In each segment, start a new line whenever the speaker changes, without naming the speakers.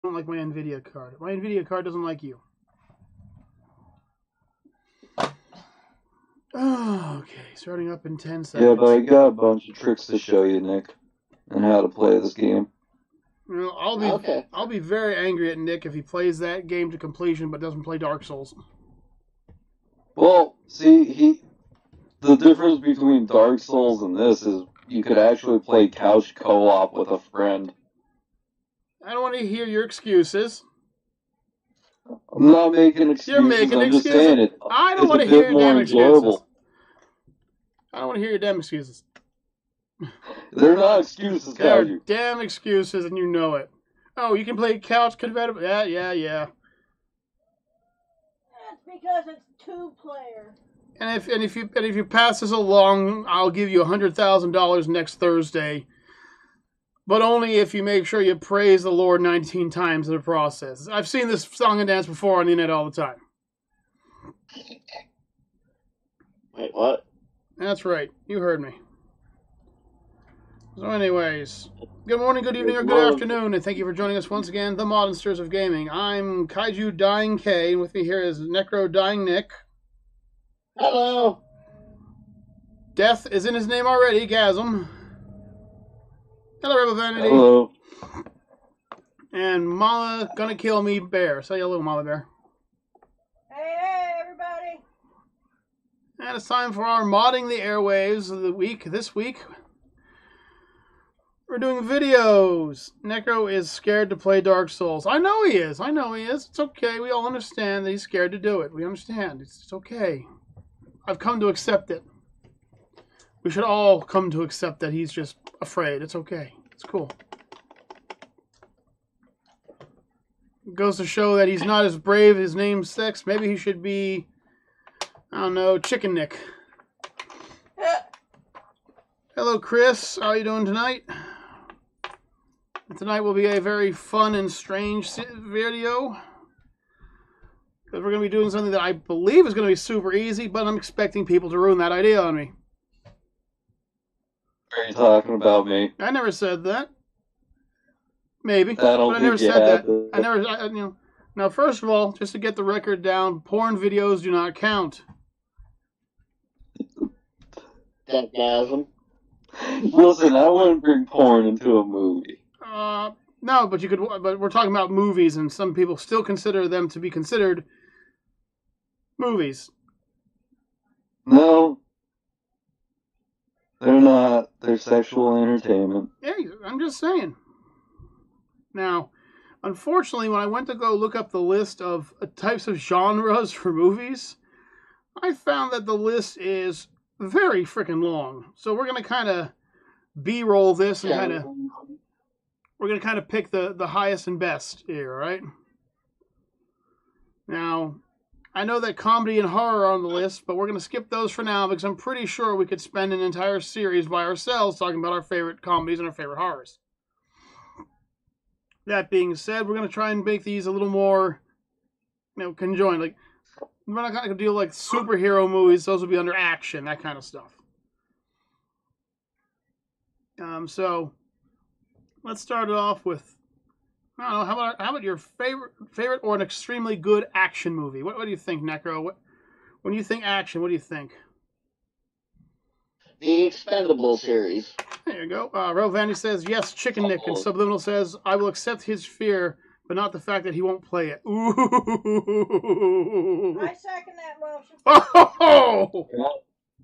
don't like my NVIDIA card. My NVIDIA card doesn't like you. Oh, okay, starting up in 10 seconds.
Yeah, but I got a bunch of tricks to show you, Nick, on how to play this game.
Well, I'll be very angry at Nick if he plays that game to completion but doesn't play Dark Souls.
Well, see, the difference between Dark Souls and this is you could actually play couch co-op with a friend.
I don't want to hear your excuses.
I'm not making excuses.
You're making
I'm
excuses.
just saying it.
I don't want to hear your damn excuses. I don't want to hear your damn excuses.
They're not excuses,
They're
Kaiju.
damn excuses, and you know it. Oh, you can play couch compatible. Yeah.
That's because it's 2-player.
And if you pass this along, I'll give you $100,000 next Thursday. But only if you make sure you praise the Lord 19 times in the process. I've seen this song and dance before on the internet all the time.
Wait, what?
That's right. You heard me. So anyways, good morning, good evening, or good afternoon, and thank you for joining us once again, the Monsters of Gaming. I'm Kaiju Dying K, and with me here is Necro Dying Nick.
Hello!
Death is in his name already, Gasm. Hello, Rebel Vanity.
Hello.
And Mala Gonna Kill Me Bear. Say hello, Mala Bear.
Hey, everybody.
And it's time for our Modding the Airwaves of the week. This week, we're doing videos. Necro is scared to play Dark Souls. I know he is. It's okay. We all understand that he's scared to do it. We understand. It's okay. I've come to accept it. We should all come to accept that he's just afraid. It's okay. It's cool. It goes to show that he's not as brave as his namesake. Maybe he should be, I don't know, Chicken Nick. Hello, Chris. How are you doing tonight? Tonight will be a very fun and strange video. Because we're going to be doing something that I believe is going to be super easy, but I'm expecting people to ruin that idea on me.
Are you talking about me?
I never said that. Maybe.
I don't
but I never
think you
said
have.
that. Now, first of all, just to get the record down, porn videos do not count.
Deadgasm.
Listen, I wouldn't bring porn into a movie.
No, but you could. But we're talking about movies, and some people still consider them to be considered movies.
No, they're not. They're sexual entertainment.
Yeah, I'm just saying. Now, unfortunately, when I went to go look up the list of types of genres for movies, I found that the list is very freaking long. So we're gonna kind of B-roll this and we're gonna kind of pick the highest and best here, right? Now, I know that comedy and horror are on the list, but we're gonna skip those for now because I'm pretty sure we could spend an entire series by ourselves talking about our favorite comedies and our favorite horrors. That being said, we're going to try and make these a little more, conjoined. Like, we're not going to do like superhero movies. Those will be under action, that kind of stuff. So, let's start it off with, I don't know, how about your favorite or an extremely good action movie? What do you think, Necro? When you think action, what do you think?
The Expendable series.
There you go. Rovani says, yes, Chicken Nick. And Subliminal says, I will accept his fear, but not the fact that he won't play it. Ooh.
I second that motion.
Oh!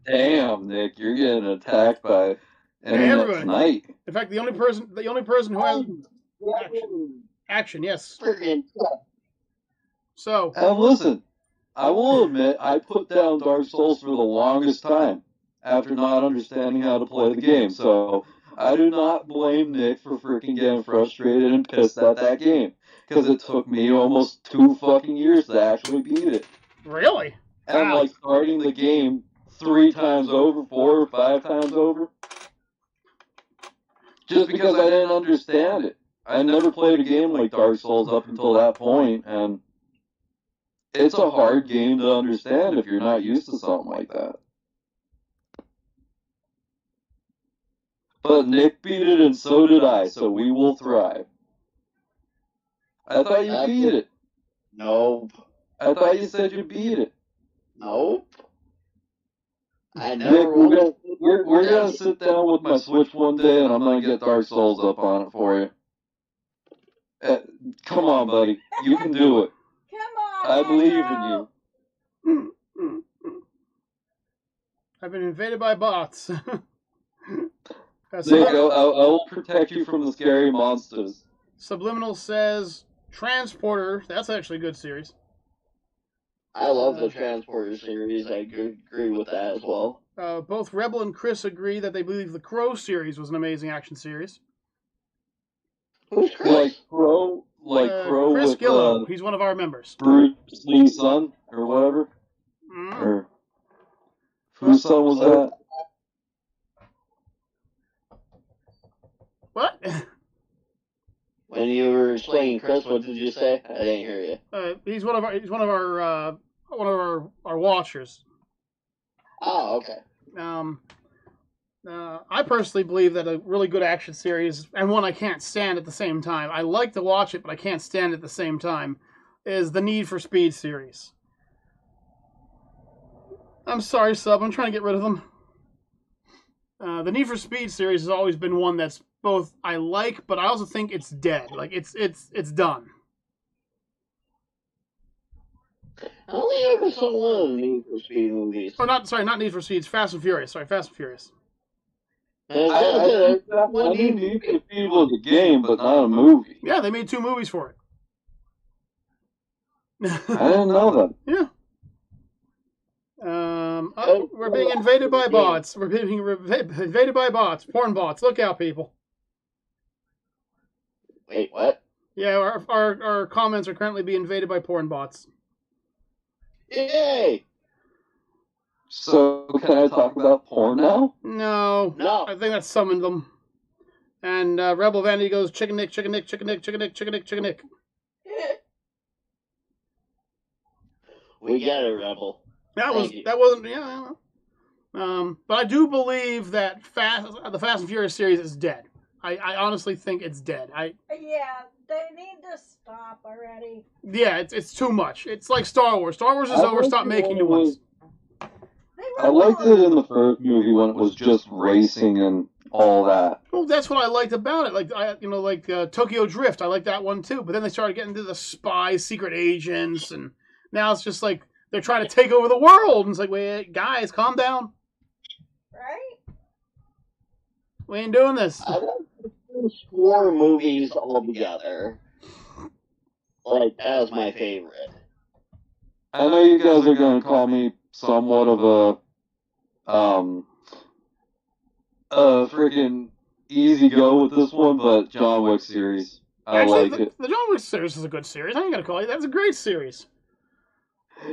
Damn, Nick, you're getting attacked by internet tonight.
In fact, the only person who has action, yes. So.
And listen, I will admit, I put down Dark Souls for the longest time after not understanding how to play the game. So I do not blame Nick for freaking getting frustrated and pissed at that game. Because it took me almost 2 fucking years to actually beat it.
Really?
And like starting the game 3 times over, 4 or 5 times over. Just because I didn't understand it. I never played a game like Dark Souls up until that point, and it's a hard game to understand if you're not used to something like that. But Nick beat it and so did I, so we will thrive. I thought you beat it.
Nope.
I thought you said you beat it.
Nope. I
Nick,
never
we're gonna sit down with my Switch one day, and I'm gonna get Dark Souls up on it for you. Come on, buddy, you can do it.
Come on,
I believe in
Andrew.
you.
I've been invaded by bots.
Nick, I will protect you from the scary monsters.
Subliminal says Transporter. That's actually a good series.
I love the Transporter series. I agree with that as well.
Both Rebel and Chris agree that they believe the Crow series was an amazing action series.
Who's Chris?
Like Crow
Chris
with
Gillo. He's one of our members.
Bruce Lee's son or whatever.
Mm.
Or whose son was that?
What?
When you were explaining Chris, what did you say? I didn't hear you.
He's one of our watchers.
Oh, okay.
I personally believe that a really good action series, and one I can't stand at the same time, I like to watch it, but I can't stand it at the same time, is the Need for Speed series. I'm sorry, Sub, I'm trying to get rid of them. The Need for Speed series has always been one that's both I like, but I also think it's dead. Like, it's done.
I only ever saw one of the Need for Speed movies.
Or not Need for Speed, it's Fast and Furious. Sorry, Fast and Furious.
I Need for Speed was a game, but not a movie.
Yeah, they made 2 movies for it.
I didn't know that.
Yeah. We're being invaded by bots. We're being invaded by bots. Porn bots. Look out, people.
Wait, what?
Yeah, our comments are currently being invaded by porn bots.
Yay!
So, can I talk about porn now?
No. I think that summoned them. And Rebel Vanity goes, Chicken Nick, Chicken Nick, Chicken Nick, Chicken Nick, Chicken Nick, Chicken Nick.
We get it, Rebel.
That wasn't, yeah. But I do believe that the Fast and Furious series is dead. I honestly think it's dead.
Yeah, they need to stop already.
Yeah, it's too much. It's like Star Wars. Star Wars is over. Stop making new ones.
I liked it in the first movie when it was just racing and all that.
Well, that's what I liked about it. Like Tokyo Drift. I like that one too. But then they started getting into the spies, secret agents, and now it's just like they're trying to take over the world. And it's like, wait, guys, calm down.
Right?
We ain't doing this.
I like the 4 movies all together. Like, that was my favorite.
I know you guys are going to call me somewhat of a freaking easy go with this one, but John Wick series. I like it.
The John Wick series is a good series. I ain't gonna call you. That's a great series.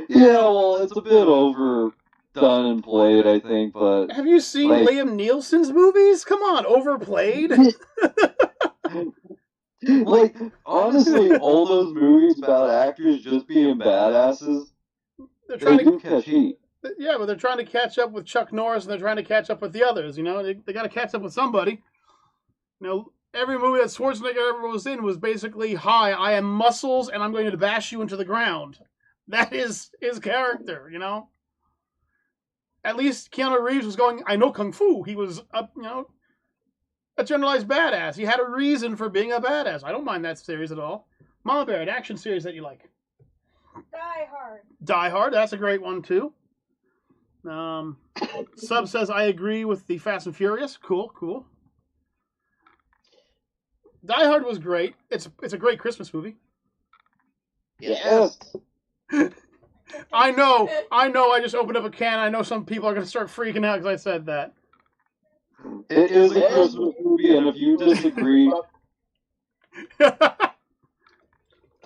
Yeah, well, it's a bit overdone and played, I think, but...
Have you seen Liam Nielsen's movies? Come on, overplayed?
Like, honestly, all those movies about actors just being badasses, they do catch heat.
Yeah, but they're trying to catch up with Chuck Norris, and they're trying to catch up with the others, you know? They got to catch up with somebody. You know, every movie that Schwarzenegger ever was in was basically, hi, I am muscles, and I'm going to bash you into the ground. That is his character, you know? At least Keanu Reeves was going, I know Kung Fu. He was, a generalized badass. He had a reason for being a badass. I don't mind that series at all. Mama Bear, an action series that you like.
Die Hard.
Die Hard, that's a great one, too. Sub says, I agree with the Fast and Furious. Cool. Die Hard was great. It's a great Christmas movie.
Yes.
I know. I just opened up a can. I know some people are going to start freaking out because I said that.
It is a Christmas movie, and if you disagree...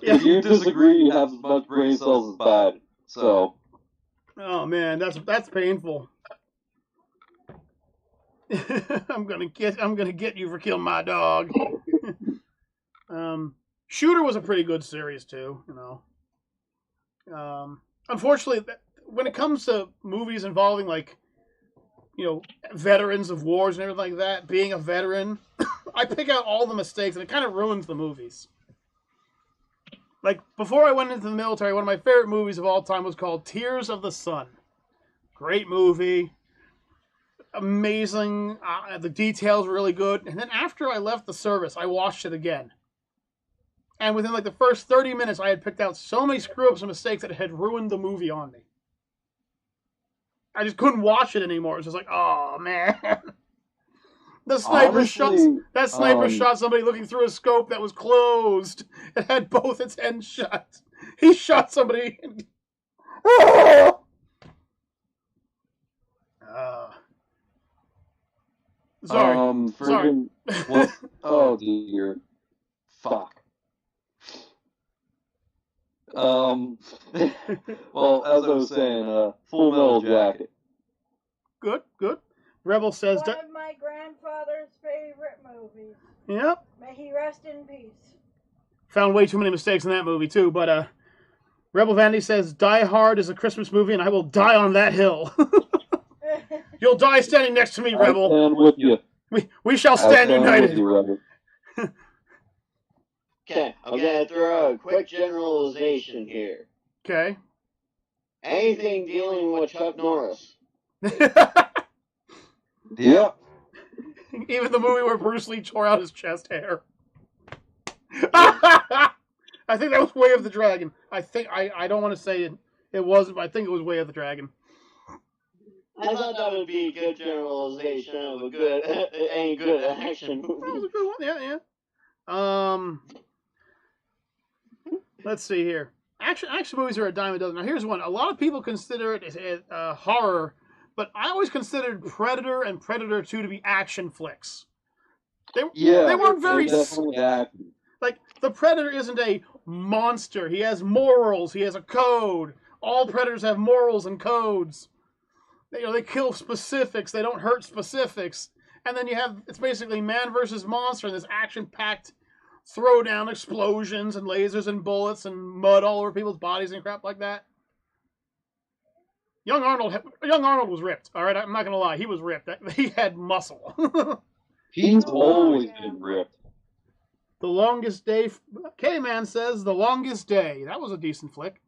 If you disagree, you have as much brain cells as Biden. So...
Oh, man, that's painful. I'm gonna get you for killing my dog. Shooter was a pretty good series too, you know. Unfortunately, when it comes to movies involving veterans of wars and everything like that, being a veteran, I pick out all the mistakes and it kind of ruins the movies. Like, before I went into the military, one of my favorite movies of all time was called Tears of the Sun. Great movie. Amazing. The details were really good. And then after I left the service, I watched it again. And within like the first 30 minutes, I had picked out so many screw-ups and mistakes that it had ruined the movie on me. I just couldn't watch it anymore. It was just like, oh, man. The sniper shot somebody looking through a scope that was closed. It had both its ends shut. He shot somebody. Sorry. Sorry.
What? Oh, dear. Fuck. Well, as I was saying, Full Metal Jacket.
Good. Rebel says...
One of my grandfather's favorite movies.
Yep.
May he rest in peace.
Found way too many mistakes in that movie, too, but, Rebel Vandy says, Die Hard is a Christmas movie, and I will die on that hill. You'll die standing next to me, Rebel.
I stand with you.
We shall stand united.
With you, Rebel.
Okay, I'm gonna throw a quick generalization here.
Okay.
Anything dealing with Chuck Norris.
Yep.
Even the movie where Bruce Lee tore out his chest hair. I think that was Way of the Dragon. I don't want to say it wasn't, but I think it was Way of the Dragon.
I thought that would be a good generalization of a good action movie.
That was a good one, yeah. Let's see here. Action movies are a dime a dozen. Now here's one. A lot of people consider it horror, but I always considered Predator and Predator 2 to be action flicks. They weren't very... Like, the Predator isn't a monster. He has morals. He has a code. All Predators have morals and codes. They kill specifics. They don't hurt specifics. And then it's basically man versus monster in this action-packed throwdown, explosions and lasers and bullets and mud all over people's bodies and crap like that. Young Arnold was ripped. All right, I'm not gonna lie, he was ripped. He had muscle.
He's always been ripped.
The Longest Day. K-Man says The Longest Day. That was a decent flick.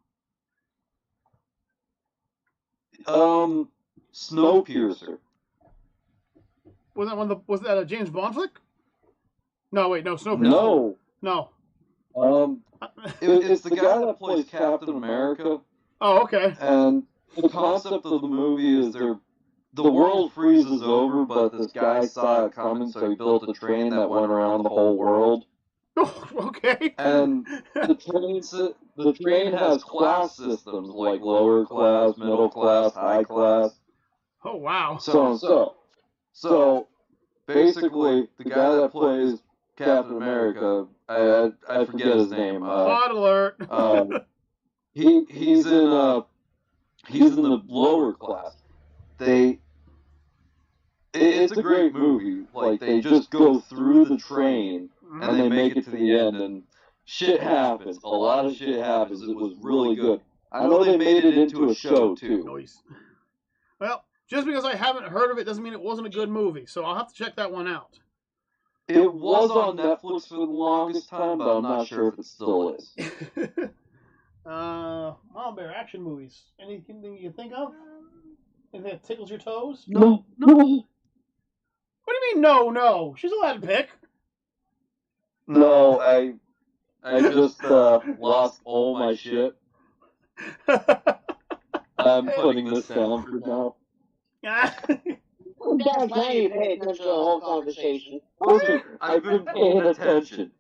Snowpiercer.
Was that a James Bond flick? No, wait, no, Snowpiercer. No.
It's the guy that plays Captain America.
Oh, okay.
And the concept of the movie is the world freezes over, but this guy saw it coming, so he built a train that went around the whole world.
Oh, okay.
And the train has class systems, like lower class, middle class, high class.
Oh, wow.
So basically, the guy that plays Captain America, I forget his name.
Plot alert.
He's in the lower class. It's a great movie. Like, they just go through the train and they make it to the end, and shit happens. A lot of shit happens. It was really good. I know they made it into a show too.
Nice. Well, just because I haven't heard of it doesn't mean it wasn't a good movie, so I'll have to check that one out.
It was on Netflix for the longest time, but I'm not sure if it still is.
Mom Bear, action movies. Anything you can think of? Anything that tickles your toes?
No.
What do you mean, no? She's allowed to pick.
No, I just lost all my shit. I'm putting this down for now.
That's how you pay attention to the whole conversation.
Listen, I've been paying attention.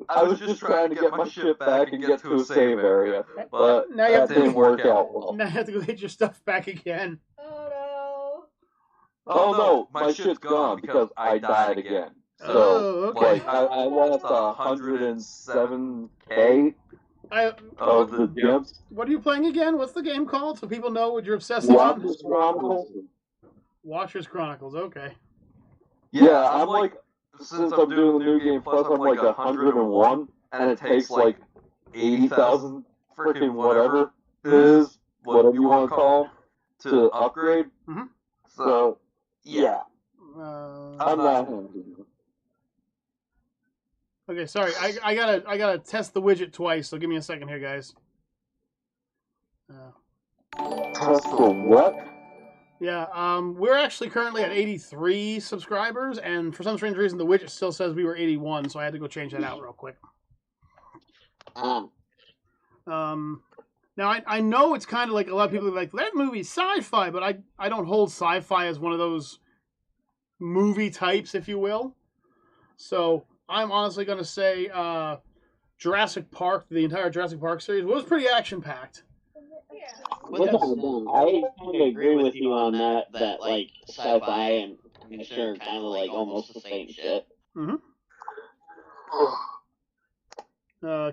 I was just trying to get my shit back and get to a save area, but that didn't work out well.
Now you have to go get your stuff back again.
Oh no.
Oh no, my shit's gone because I died again. So,
okay.
like, I lost 107K of the gems.
What are you playing again? What's the game called so people know what you're obsessing on?
Watcher's Chronicles.
Watcher's Chronicles, okay.
Yeah, I'm like, since I'm doing the new game plus, I'm like 101, and it takes like 80,000 freaking whatever it is, whatever you want to call, to upgrade.
Mm-hmm.
So, yeah. I'm not happy.
Okay, sorry. I gotta test the widget twice. So give me a second here, guys.
Test for what?
Yeah, we're actually currently at 83 subscribers, and for some strange reason, the widget still says we were 81, so I had to go change that out real quick. Now, I know it's kind of like a lot of people are like, that movie's sci-fi, but I don't hold sci-fi as one of those movie types, if you will. So I'm honestly going to say Jurassic Park, the entire Jurassic Park series, was pretty action-packed.
Yeah.
I kind of agree with you on that like sci-fi and action are kind of like almost the same shit.
Mm-hmm.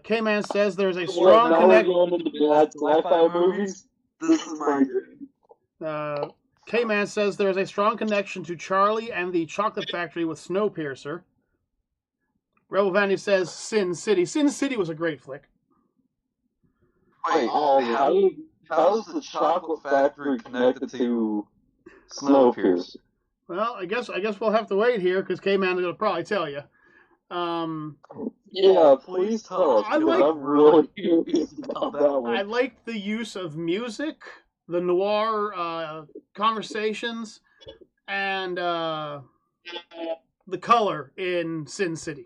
K-Man says there's a strong connection.
Going into bad sci-fi movies. This is my dream.
K-Man says there's a strong connection to Charlie and the Chocolate Factory with Snowpiercer. Rebel Vanity says Sin City. Sin City was a great flick.
Wait, how is the Chocolate Factory connected to Snowpiercer?
Well, I guess we'll have to wait here because K-Man is going to probably tell you.
Yeah, please tell us, because I'm really curious about that one.
I like the use of music, the noir conversations, and the color in Sin City.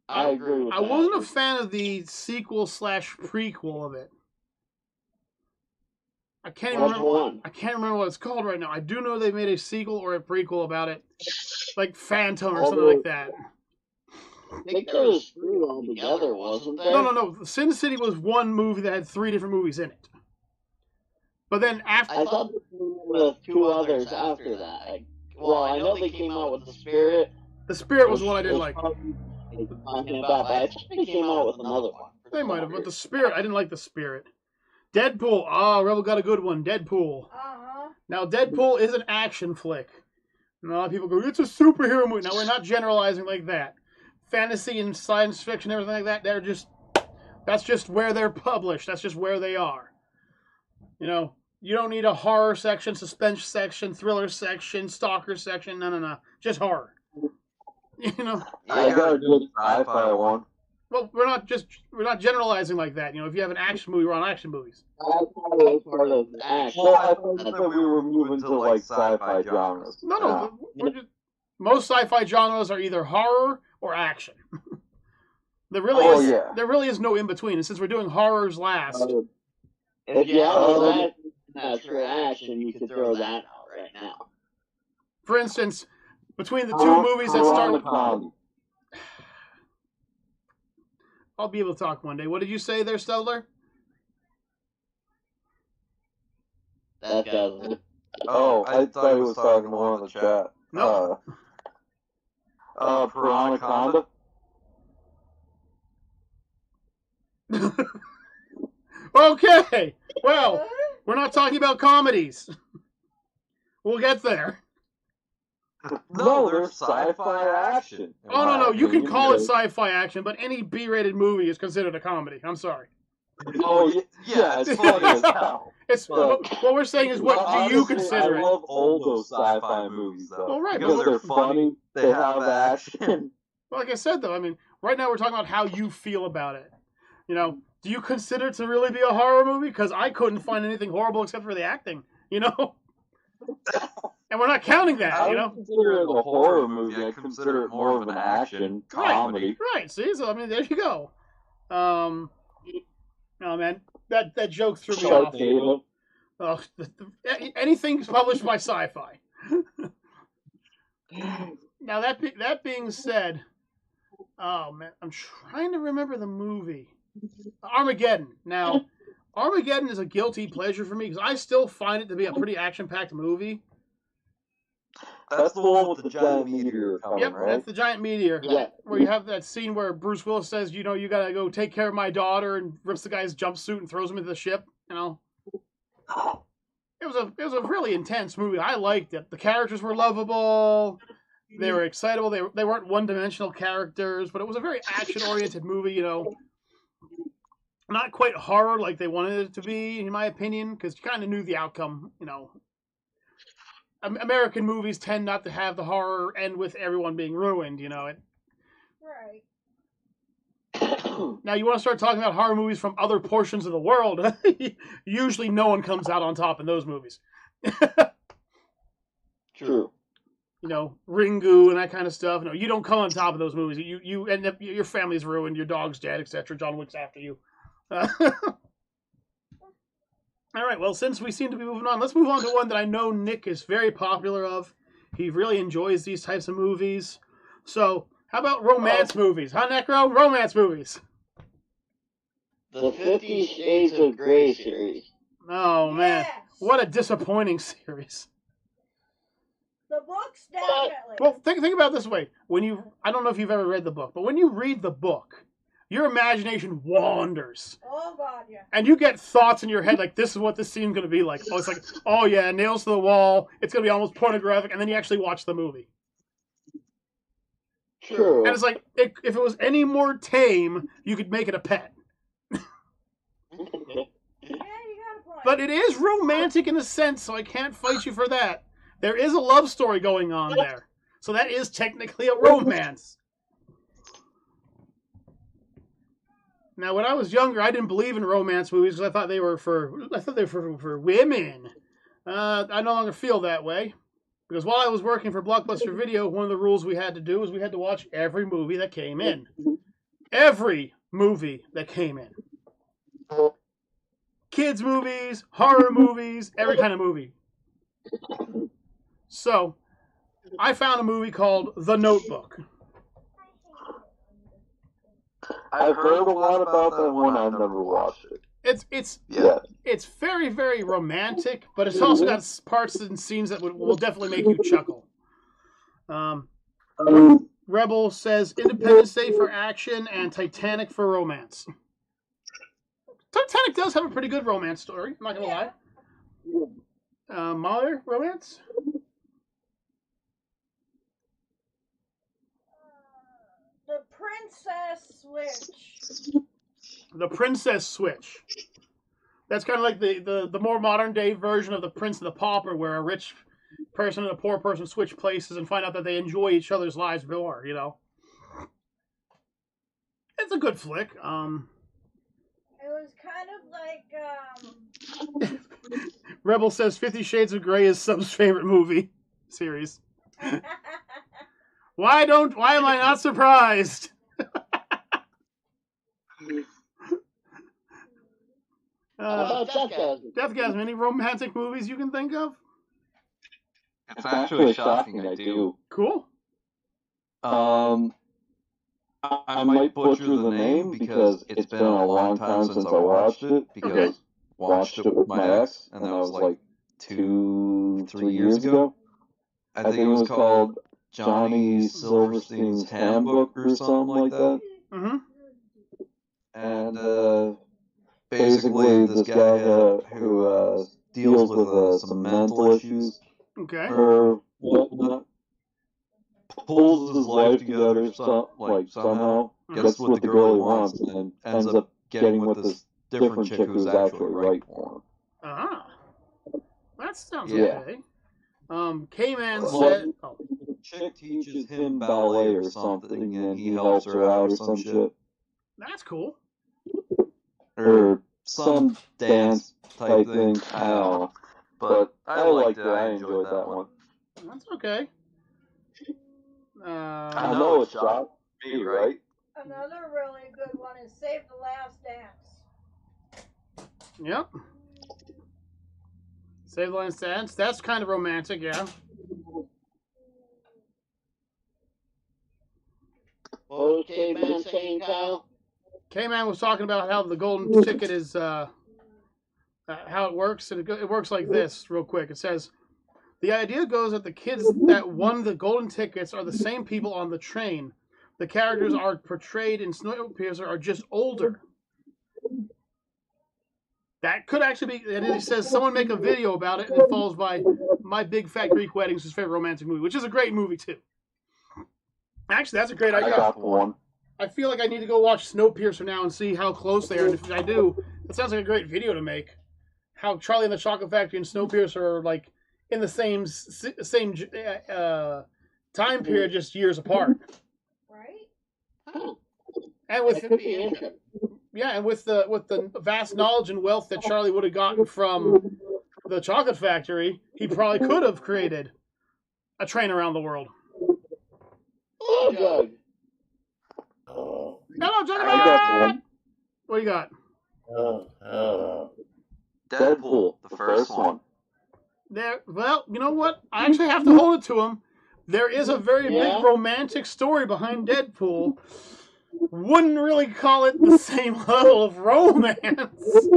I agree with
I
that.
wasn't a fan of the sequel/prequel of it. I can't remember what it's called right now. I do know they made a sequel or a prequel about it, like Phantom or something like that.
I think there was three altogether, wasn't there?
No. Sin City was one movie that had 3 different movies in it. But then after...
I thought there were two others after that. I know they came out with The Spirit.
The Spirit was the one I didn't like.
But I think they came out with another one.
They might have, but The Spirit, I didn't like The Spirit. Deadpool. Oh, Rebel got a good one. Deadpool. Now, Deadpool is an action flick. And a lot of people go, it's a superhero movie. Now, we're not generalizing like that. Fantasy and science fiction, everything like that, that's just where they're published. That's just where they are. You know, you don't need a horror section, suspense section, thriller section, stalker section. No. Just horror. You know?
I got a good sci-fi one.
Well, we're not generalizing like that. You know, if you have an action movie, we're on action movies.
Part of action.
Well, I thought that we were moving to like sci-fi genres.
No. Most sci-fi genres are either horror or action. There really is no in between. And since we're doing horrors last,
if you have that for action, you could throw that out right now.
For instance, between the two movies that start. I'll be able to talk one day. What did you say there, Studler?
That doesn't.
Oh, I thought he was talking to one in the chat.
No.
Piranaconda.
Okay. Well, we're not talking about comedies. We'll get there.
No, they're sci-fi action.
Oh, no. You can call it sci-fi action, but any B-rated movie is considered a comedy. I'm sorry.
Oh, yeah, it's funny as hell.
What we're saying is, what do you consider it?
I love all those sci-fi movies, though.
Well, right,
because they're funny, they have action.
Well, like I said, though, I mean, right now we're talking about how you feel about it. You know, do you consider it to really be a horror movie? Because I couldn't find anything horrible except for the acting, you know? And we're not counting that, you know?
I don't consider it a horror movie. I consider it more of an action comedy.
Right. See? So, I mean, there you go. Oh, man. That joke threw me off. Oh, anything published by Sci-Fi. Now, that being said, oh, man, I'm trying to remember the movie. Armageddon. Now, Armageddon is a guilty pleasure for me because I still find it to be a pretty action-packed movie.
That's the one with the giant meteor coming, right?
That's the giant meteor.
Yeah.
Where you have that scene where Bruce Willis says, you know, you gotta go take care of my daughter, and rips the guy's jumpsuit and throws him into the ship, you know? It was a really intense movie. I liked it. The characters were lovable. They were excitable. They weren't one-dimensional characters, but it was a very action-oriented movie, you know? Not quite horror like they wanted it to be, in my opinion, because you kind of knew the outcome, you know? American movies tend not to have the horror end with everyone being ruined, you know.
Right.
Now, you want to start talking about horror movies from other portions of the world, usually no one comes out on top in those movies.
True.
You know, Ringu and that kind of stuff. No, you don't come on top of those movies. You end up, your family's ruined, your dog's dead, etc. John Wick's after you. All right, well, since we seem to be moving on, let's move on to one that I know Nick is very popular of. He really enjoys these types of movies. So, how about romance movies? Huh, Necro? Romance movies.
The 50 Shades of Grey series.
Oh, man.
Yes.
What a disappointing series.
The books, definitely.
Well, think about it this way. I don't know if you've ever read the book, but when you read the book, your imagination wanders.
Oh, God, yeah.
And you get thoughts in your head like, this is what this scene's going to be like. Oh, it's like, oh, yeah, nails to the wall. It's going to be almost pornographic. And then you actually watch the movie.
True.
And it's like, if it was any more tame, you could make it a pet.
Yeah, you got a point.
But it is romantic in a sense, so I can't fight you for that. There is a love story going on there. So that is technically a romance. Now, when I was younger, I didn't believe in romance movies because I thought they were for women. I no longer feel that way. Because while I was working for Blockbuster Video, one of the rules we had to do was we had to watch every movie that came in. Every movie that came in. Kids movies, horror movies, every kind of movie. So, I found a movie called The Notebook.
I've heard a lot about that one. I've never watched it.
It's very, very romantic, but it's also got parts and scenes that will definitely make you chuckle. Rebel says Independence Day for action and Titanic for romance. Titanic does have a pretty good romance story, I'm not going to lie. Mahler, romance?
The Princess Switch.
The Princess Switch. That's kind of like the more modern day version of the Prince and the Pauper, where a rich person and a poor person switch places and find out that they enjoy each other's lives more, you know. It's a good flick.
It was kind of like,
Rebel says 50 Shades of Grey is Sub's favorite movie series. Why am I not surprised? Deathgasm, any romantic movies you can think of?
It's actually shocking. I do.
Cool.
I might butcher the name because it's been a long time since I watched it. Because watched it with my ex, and that was like 2-3 years ago. I think it was called Johnny Silverstein's Handbook or something like that.
Mm-hmm.
And basically, this guy who deals with some mental issues
Okay.
or whatnot pulls his life together somehow, gets what the girl he wants, and then ends up getting with this different chick who's actually right for him.
Ah. That sounds
Yeah.
okay. K-Man said... Oh.
Chick teaches him ballet or something, and he helps her out or some shit.
That's cool.
Or some dance type thing. I don't know. But I liked it. I enjoyed that one.
That's okay.
I know it shocked me, right?
another really good one is Save the Last Dance.
Yep. Save the Last Dance. That's kind of romantic, yeah.
What was K-Man saying, Kyle?
K-Man was talking about how the golden ticket is, how it works. And it works like this, real quick. It says, the idea goes that the kids that won the golden tickets are the same people on the train. The characters are portrayed in Snowpiercer are just older. That could actually be, and it says, someone make a video about it, and it follows by My Big Fat Greek Wedding, his favorite romantic movie, which is a great movie, too. Actually, that's a great idea.
I got one.
I feel like I need to go watch Snowpiercer now and see how close they are. And if I do, that sounds like a great video to make. How Charlie and the Chocolate Factory and Snowpiercer are like in the same time period, just years apart.
Right?
And with and with the vast knowledge and wealth that Charlie would have gotten from the Chocolate Factory, he probably could have created a train around the world.
Oh, Doug.
Hello,
I got
Juggernaut! What do you got?
Deadpool, the first one.
Well, you know what? I actually have to hold it to him. There is a very big romantic story behind Deadpool. Wouldn't really call it the same level of romance,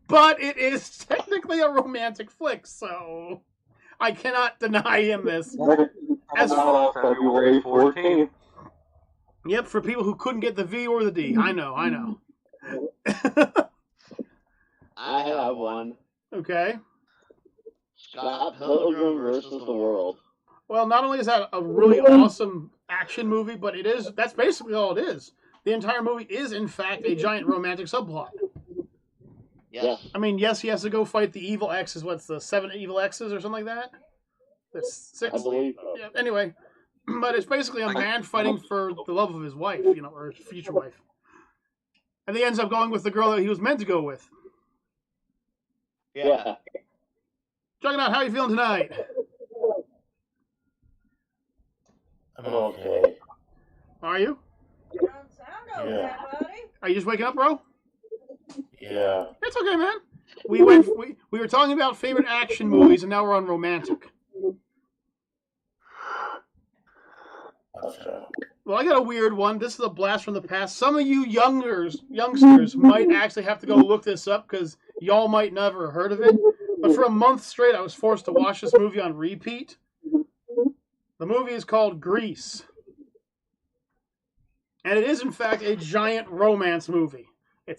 but it is technically a romantic flick, so I cannot deny him this.
As February 14th.
Yep, for people who couldn't get the V or the D. I know.
I have one.
Okay.
Scott Pilgrim versus the World.
Well, not only is that a really awesome action movie, but that's basically all it is. The entire movie is, in fact, a giant romantic subplot.
Yes.
I mean, yes, he has to go fight the evil X's. What's the 7 evil X's or something like that? There's 6.
I believe so.
Yeah, anyway, but it's basically a man fighting for the love of his wife, or his future wife. And he ends up going with the girl that he was meant to go with.
Yeah.
Juggernaut, how are you feeling tonight?
I'm okay.
Are you?
You don't sound okay, buddy.
Are you just waking up, bro?
Yeah.
It's okay, man. We were talking about favorite action movies, and now we're on romantic. Well, I got a weird one. This is a blast from the past. Some of you youngsters might actually have to go look this up because y'all might never have heard of it. But for a month straight, I was forced to watch this movie on repeat. The movie is called Grease. And it is, in fact, a giant romance movie. I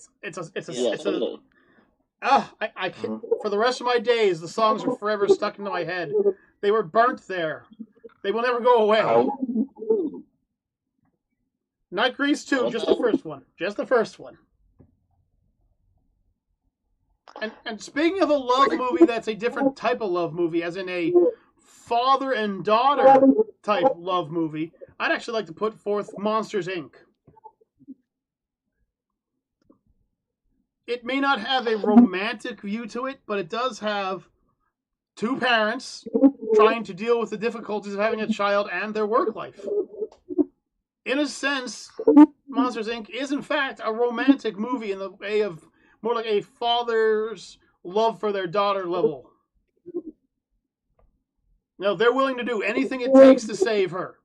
can't, for the rest of my days, the songs are forever stuck into my head. They were burnt there. They will never go away. Not Grease 2, just the first one. Just the first one. And speaking of a love movie that's a different type of love movie, as in a father and daughter type love movie, I'd actually like to put forth Monsters, Inc. It may not have a romantic view to it, but it does have two parents trying to deal with the difficulties of having a child and their work life. In a sense, Monsters, Inc. is in fact a romantic movie in the way of more like a father's love for their daughter level. No, they're willing to do anything it takes to save her.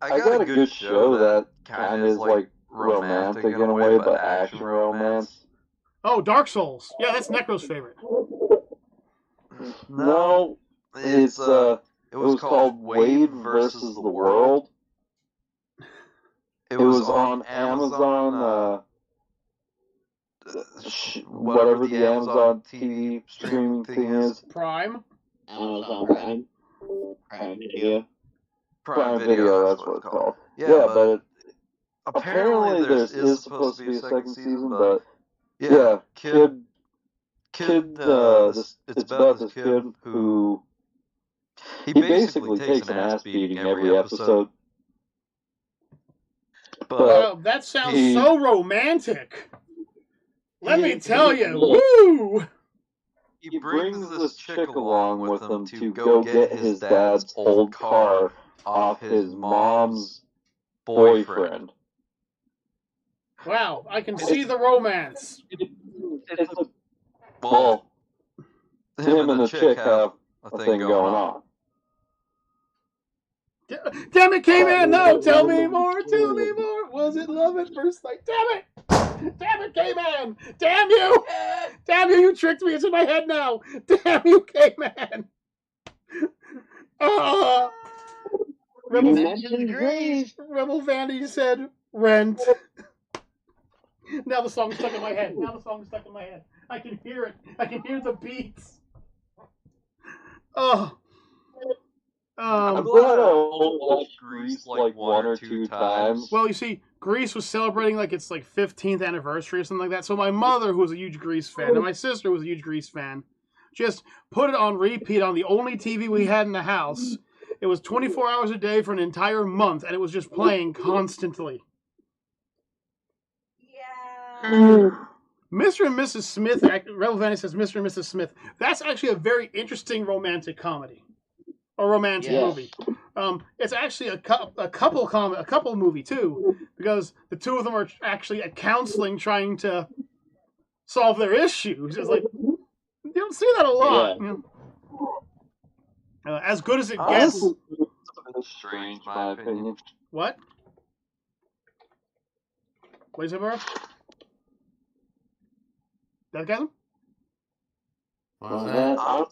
I got a good show that kind of is like romantic in a way, but action romance.
Oh, Dark Souls. Yeah, that's Necro's favorite.
No, it was called Wade versus the World. It was on Amazon, whatever the Amazon TV streaming thing is.
Prime.
Amazon Prime. Prime Video.
Prime Video, that's what it's called. Yeah, but apparently there is supposed to be a second season, but yeah, it's about this kid who he basically takes an ass beating every episode. But
wow, that sounds so romantic. Let me tell you, woo!
He brings this chick along with him to go get his dad's old car off his mom's boyfriend.
Wow, I can see the romance.
Well, him and the chick have a thing going on.
Damn it, K-Man! No, tell me more, tell me more. Was it love at first sight? Damn it! Damn it, K-Man! Damn you! Damn you! You tricked me. It's in my head now. Damn you, K-Man! Rebel Vandy said Rent. Now the song's stuck in my head. I can hear it. I can hear the beats. Oh.
I'm glad I only watched Grease like one or two times.
Well, you see, Grease was celebrating like its 15th anniversary or something like that. So my mother, who was a huge Grease fan, and my sister was a huge Grease fan, just put it on repeat on the only TV we had in the house. It was 24 hours a day for an entire month, and it was just playing constantly.
Yeah.
Mr. and Mrs. Smith, Rebel Vanny says Mr. and Mrs. Smith. That's actually a very interesting romantic comedy. Or romantic movie. It's actually a couple movie, too. Because the two of them are actually at counseling trying to solve their issues. It's like, you don't see that a lot.
Yeah.
You know? As good as it gets.
It's strange, in my opinion.
What? What is it, bro? That guy?
What was that?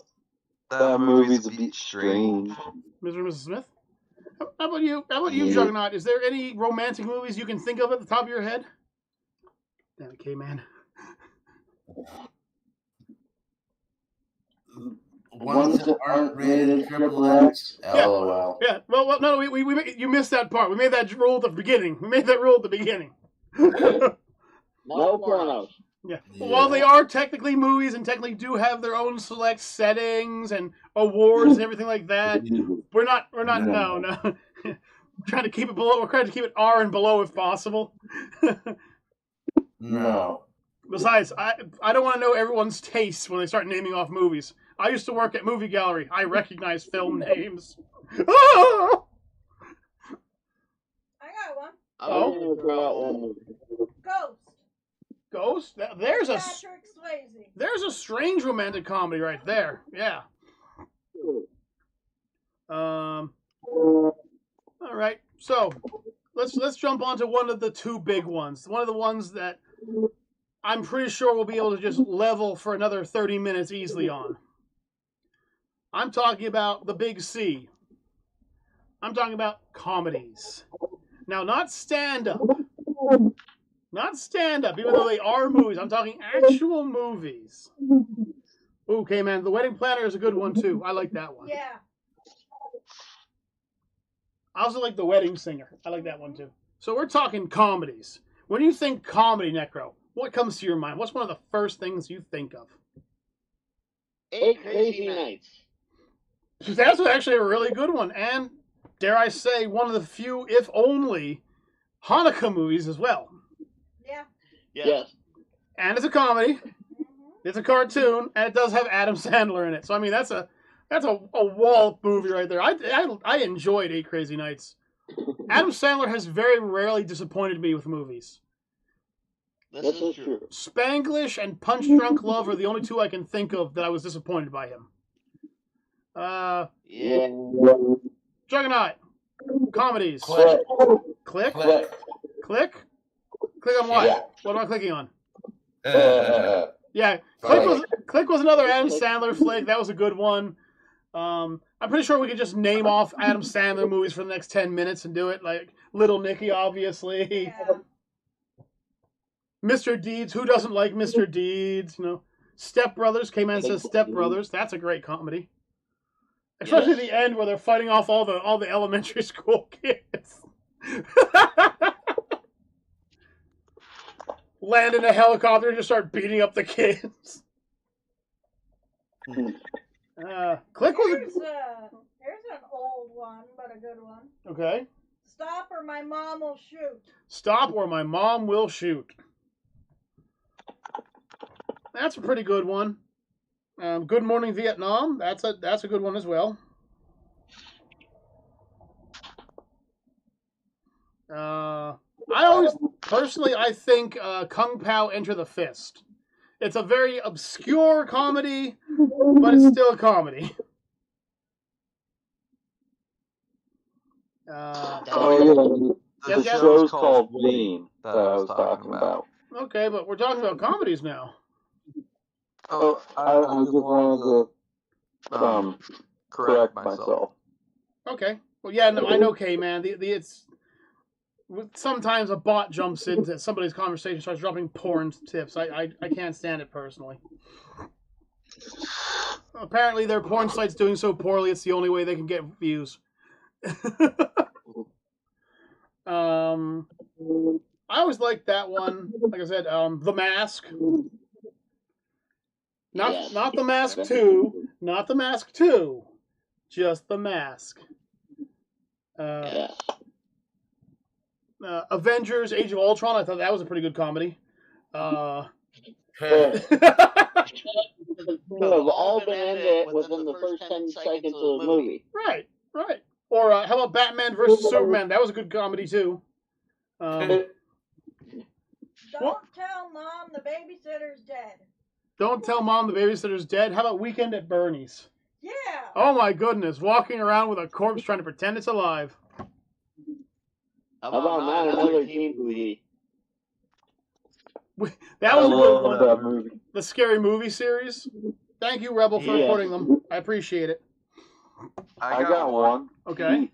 That movie's a bit strange.
Mr. and Mrs. Smith? How about you? How about you, Juggernaut? Is there any romantic movies you can think of at the top of your head? Damn it, K-Man.
Ones that aren't rated XXX? LOL.
Yeah, well, no, you missed that part. We made that rule at the beginning.
No pornos.
Yeah. While they are technically movies and technically do have their own select settings and awards and everything like that, we're not. No. We're trying to keep it below. We're trying to keep it R and below if possible.
No.
Besides, I don't want to know everyone's tastes when they start naming off movies. I used to work at Movie Gallery. I recognize film names.
I got one.
Oh, one.
Ghost.
Ghost? There's
Patrick Swayze.
There's a strange romantic comedy right there. Yeah. All right. So, let's jump onto one of the two big ones. One of the ones that I'm pretty sure we'll be able to just level for another 30 minutes easily on. I'm talking about the big C. I'm talking about comedies. Now, not stand-up. Not stand-up, even though they are movies. I'm talking actual movies. Okay, man, The Wedding Planner is a good one, too. I like that one.
Yeah.
I also like The Wedding Singer. I like that one, too. So we're talking comedies. When you think comedy, Necro, what comes to your mind? What's one of the first things you think of?
8 Crazy Nights.
That's actually a really good one. And, dare I say, one of the few, if only, Hanukkah movies as well.
Yeah.
Yes.
And it's a comedy.
Mm-hmm.
It's a cartoon, and it does have Adam Sandler in it. So I mean, that's a wallop movie right there. I enjoyed 8 Crazy Nights. Adam Sandler has very rarely disappointed me with movies.
This is true.
Spanglish and Punch Drunk Love are the only two I can think of that I was disappointed by him.
Yeah.
Juggernaut. Comedies.
Click.
Click?
Click.
Click? Click on what?
Yeah.
What am I clicking on?
Uh,
Yeah, Click was another Adam Sandler flick. That was a good one. I'm pretty sure we could just name off Adam Sandler movies for the next 10 minutes and do it. Like Little Nicky, obviously.
Yeah.
Mr. Deeds. Who doesn't like Mr. Deeds? You know, Step Brothers. K-Man says Step Brothers. That's a great comedy. Especially the end where they're fighting off all the elementary school kids. Land in a helicopter and just start beating up the kids. Click was
Here's an old one, but a good one.
okay.
Stop or my mom will shoot.
Stop or my mom will shoot. That's a pretty good one. Good Morning Vietnam. That's a good one as well. I think Kung Pao Enter the Fist. It's a very obscure comedy, but it's still a comedy.
The
Yes, yes.
show's called Wayne that I was talking about.
Okay, but we're talking about comedies now.
Oh, I just wanted to correct myself.
Okay. Well, yeah, no, I know, K-Man. It's sometimes a bot jumps into somebody's conversation, starts dropping porn tips. I can't stand it personally. Apparently, their porn site's doing so poorly, it's the only way they can get views. I always liked that one. Like I said, The Mask. Not The Mask 2. Not The Mask 2. Just The Mask.
Yes.
Avengers Age of Ultron, I thought that was a pretty good comedy.
Could have all been ended within the first 10 seconds of the movie.
Right. Or how about Batman versus Superman? That was a good comedy too.
Don't tell Mom the babysitter's dead.
Don't tell Mom the babysitter's dead. How about Weekend at Bernie's?
Yeah.
Oh my goodness, walking around with a corpse trying to pretend it's alive.
How about not another teen movie?
That was a good one.
that movie.
The Scary Movie series. Thank you, Rebel, for reporting them. I appreciate it.
I got one.
Okay.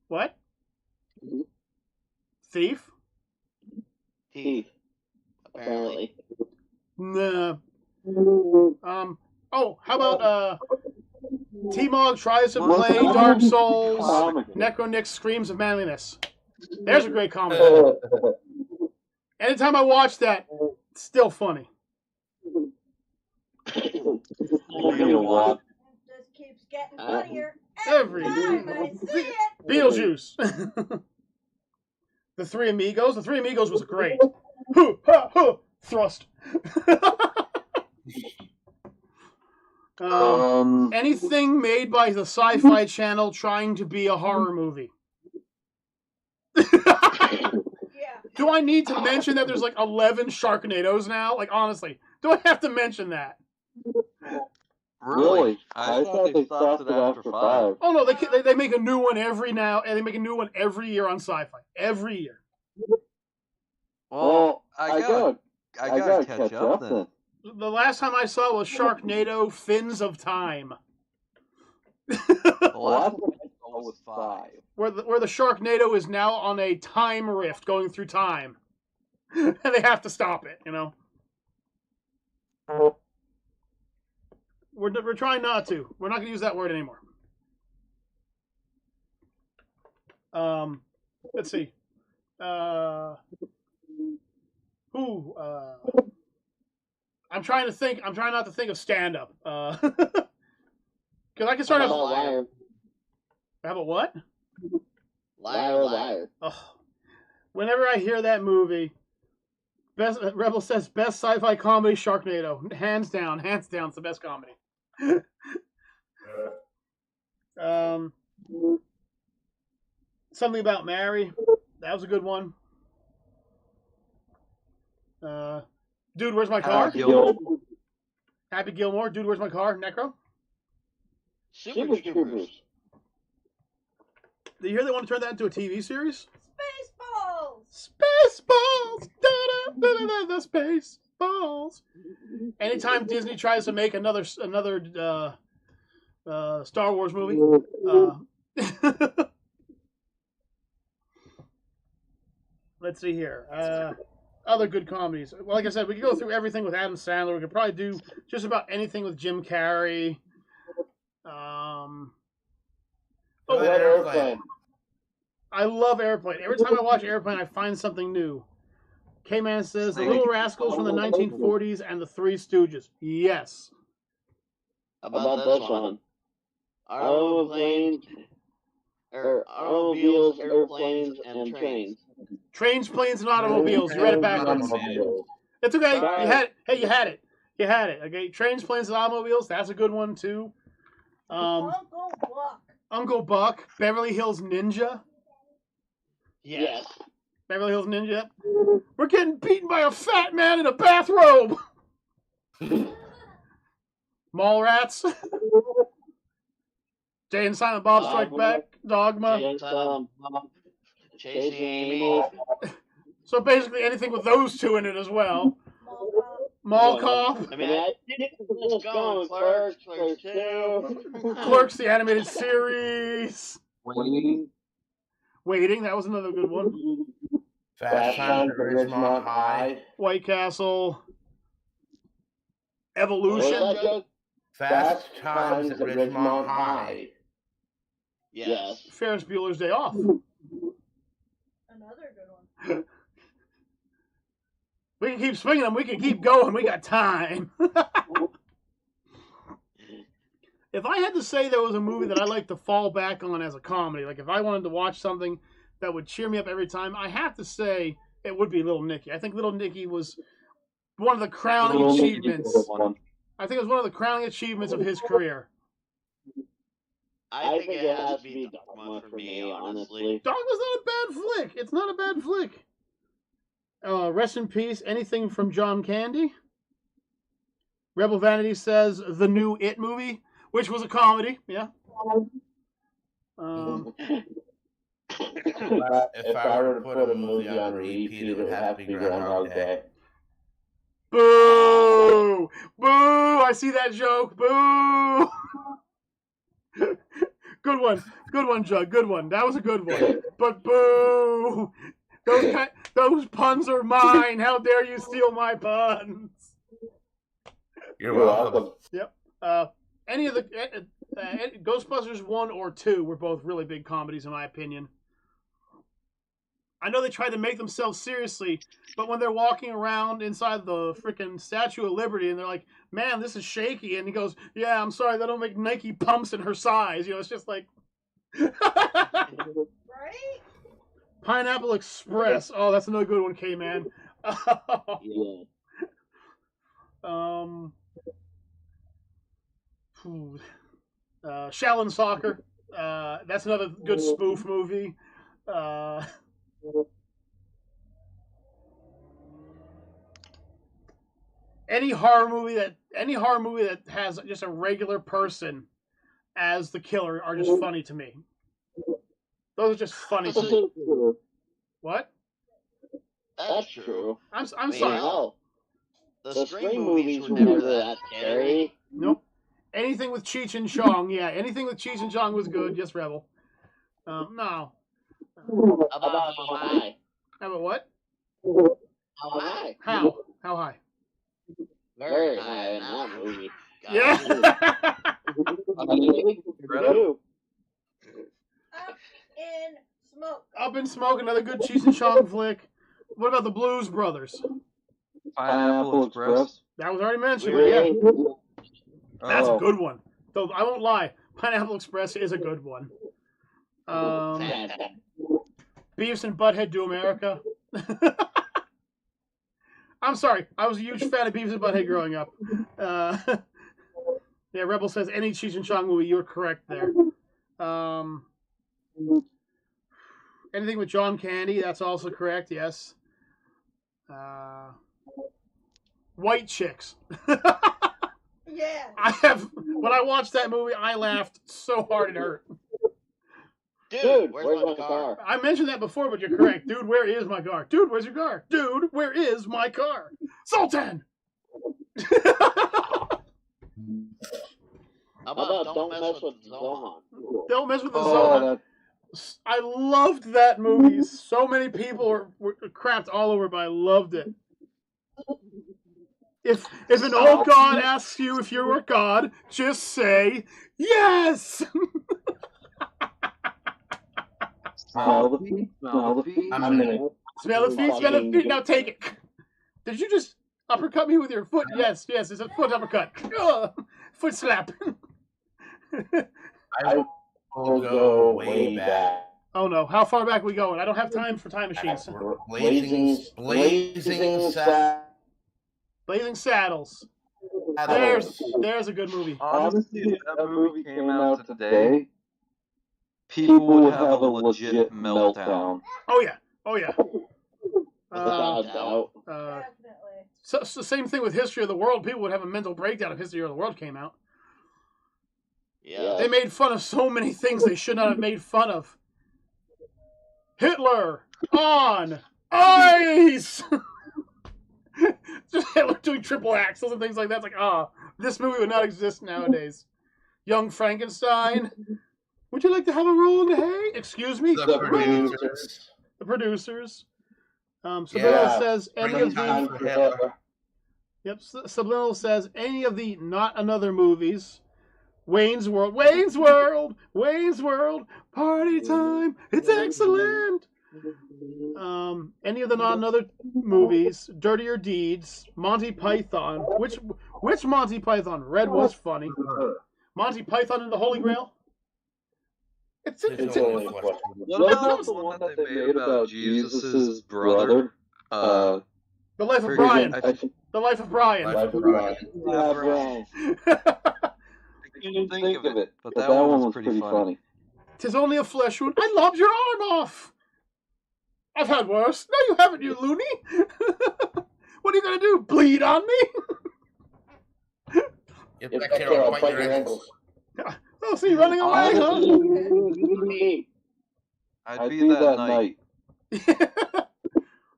What? Thief?
Thief. Apparently.
Nah. Oh, how about TMOG tries to play Dark Souls. Necronix screams of manliness. There's a great comedy. Anytime I watch that, it's still funny.
It just keeps getting funnier
Every
time I see it.
Beetlejuice. The Three Amigos. The Three Amigos was great. Thrust. Anything made by the Sci-Fi Channel trying to be a horror movie.
Yeah.
Do I need to mention that there's like 11 Sharknadoes now? Like, honestly, do I have to mention that?
Really? I thought they stopped it after 5.
Oh no, they make a new one every now, and they make a new one every year on Sci-Fi. Every year.
Well, I gotta catch up then.
The last time I saw was Sharknado: Fins of Time.
The last one I saw was 5.
Where the Sharknado is now on a time rift going through time. And they have to stop it, you know? We're trying not to. We're not going to use that word anymore. Let's see. I'm trying not to think of stand-up. Because I can start off...
Liar.
How about what?
Liar.
Oh, whenever I hear that movie, Rebel says best sci-fi comedy, Sharknado. Hands down, it's the best comedy. Something About Mary. That was a good one. Dude, Where's My Car? Happy Gilmore. Dude, Where's My Car? Necro.
Super Troopers.
Did you hear they want to turn that into a TV series?
Spaceballs.
Spaceballs. Da-da-da-da-da, the Spaceballs. Anytime Disney tries to make another Star Wars movie, let's see here. Other good comedies. Well, like I said, we could go through everything with Adam Sandler. We could probably do just about anything with Jim Carrey.
Airplane.
I love Airplane. Every time I watch Airplane, I find something new. K-Man says, The Little Rascals from the 1940s and the Three Stooges. Yes.
About this one. Automobiles, airplanes, and trains.
Trains, planes, and automobiles. You read it backwards. It's okay.
Sorry.
You had it. Okay. Trains, planes, and automobiles. That's a good one, too.
Uncle Buck.
Uncle Buck. Beverly Hills Ninja.
Yes.
Beverly Hills Ninja. We're getting beaten by a fat man in a bathrobe. Mallrats. Jay and Silent Bob Strike Back. Dogma.
Chasing Amy.
So basically anything with those two in it as well. Mall Cop.
I mean, I think it's going. Clerks 2.
Clerks, the animated series. Waiting, that was another good one.
Fast Times at Ridgemont High.
White Castle. Evolution.
Fast Times at Ridgemont High.
Yes.
Ferris Bueller's Day Off.
Another good one.
We can keep swinging them. We can keep going. We got time. if I had to say there was a movie that I like to fall back on as a comedy, like if I wanted to watch something that would cheer me up every time, I have to say it would be Little Nicky. I think Little Nicky was one of the crowning achievements. I think it was one of the crowning achievements of his career.
I think it has to be Dogma for me, honestly.
Dogma's not a bad flick. It's not a bad flick. Rest in peace. Anything from John Candy? Rebel Vanity says the new It movie, which was a comedy. Yeah.
If I were to put a movie on repeat, it would have to be Groundhog Day.
Boo! Boo! I see that joke. Boo! Good one. Good one, Jug. Good one. That was a good one. But boo! Those puns are mine. How dare you steal my puns?
You're welcome.
Yep. Any of the Ghostbusters 1 or 2 were both really big comedies, in my opinion. I know they tried to make themselves seriously, but when they're walking around inside the freaking Statue of Liberty and they're like, man, this is shaky. And he goes, yeah, I'm sorry, they don't make Nike pumps in her size. You know, it's just like...
Right?
Pineapple Express. Oh, that's another good one, K-Man.
Yeah.
Shaolin Soccer. That's another good spoof movie. Any horror movie that has just a regular person as the killer are just funny to me. Those are just funny to me. What?
That's true.
I'm sorry.
No. The Scream movies were never that scary.
Nope. Anything with Cheech and Chong, yeah. Anything with Cheech and Chong was good. Yes, Rebel. No.
About how high?
How about what?
How high?
How? How high?
Very high in that movie. God.
Yeah.
Up in Smoke.
Up in Smoke, another good Cheech and Chong flick. What about the Blues Brothers?
Pineapple Express.
That was already mentioned, but yeah. That's a
Oh.
good one. Though I won't lie, Pineapple Express is a good one. Beavis and Butthead Do America. I'm sorry, I was a huge fan of Beavis and Butthead growing up. Yeah, Rebel says any Cheech and Chong movie. You're correct there. Anything with John Candy, that's also correct. Yes. White Chicks.
Yeah.
When I watched that movie, I laughed so hard it hurt.
Dude, where's my car?
I mentioned that before, but you're correct. Dude, where is my car? Dude, where's your car? Dude, where is my car? Sultan!
How about don't mess with Zohan?
Don't mess with the Zohan. I loved that movie. So many people were crapped all over, but I loved it. If an old god asks you if you're a god, just say yes.
Smell the feet. Smell the feet.
Smell the feet. Smell the feet. Now take it. Did you just uppercut me with your foot? Yes, it's a foot uppercut. Foot slap.
I will go way back.
Oh no! How far back are we going? I don't have time for time machines. Blazing Saddles. There's a good movie.
Honestly, if that movie came out today, people would have a legit meltdown.
Oh yeah.
Definitely.
So same thing with History of the World. People would have a mental breakdown if History of the World came out.
Yeah.
They made fun of so many things they should not have made fun of. Hitler on ice. Just Hitler doing triple axles and things like that. It's like, this movie would not exist nowadays. Young Frankenstein. Would you like to have a roll in the hay? Excuse me?
The producers.
The producers. Subliminal says any of the... Yep, Subliminal says any of the not another movies. Wayne's World, party time, it's excellent. Any of the not another movies, Dirtier Deeds, Monty Python. Which Monty Python? Red was funny. Monty Python and the Holy Grail. It's
only a question.
What about the one that they made about Jesus' brother?
The Life of Brian. The Life of Brian.
Life of Brian.
Yeah, Brian. I didn't think of it, but that one was pretty funny.
'Tis only a flesh wound. I lobbed your arm off. I've had worse. No, you haven't, you loony. What are you gonna do? Bleed on me?
If that kid, I'll bite your ankles.
Oh, so you're running away, huh?
I'd be that knight.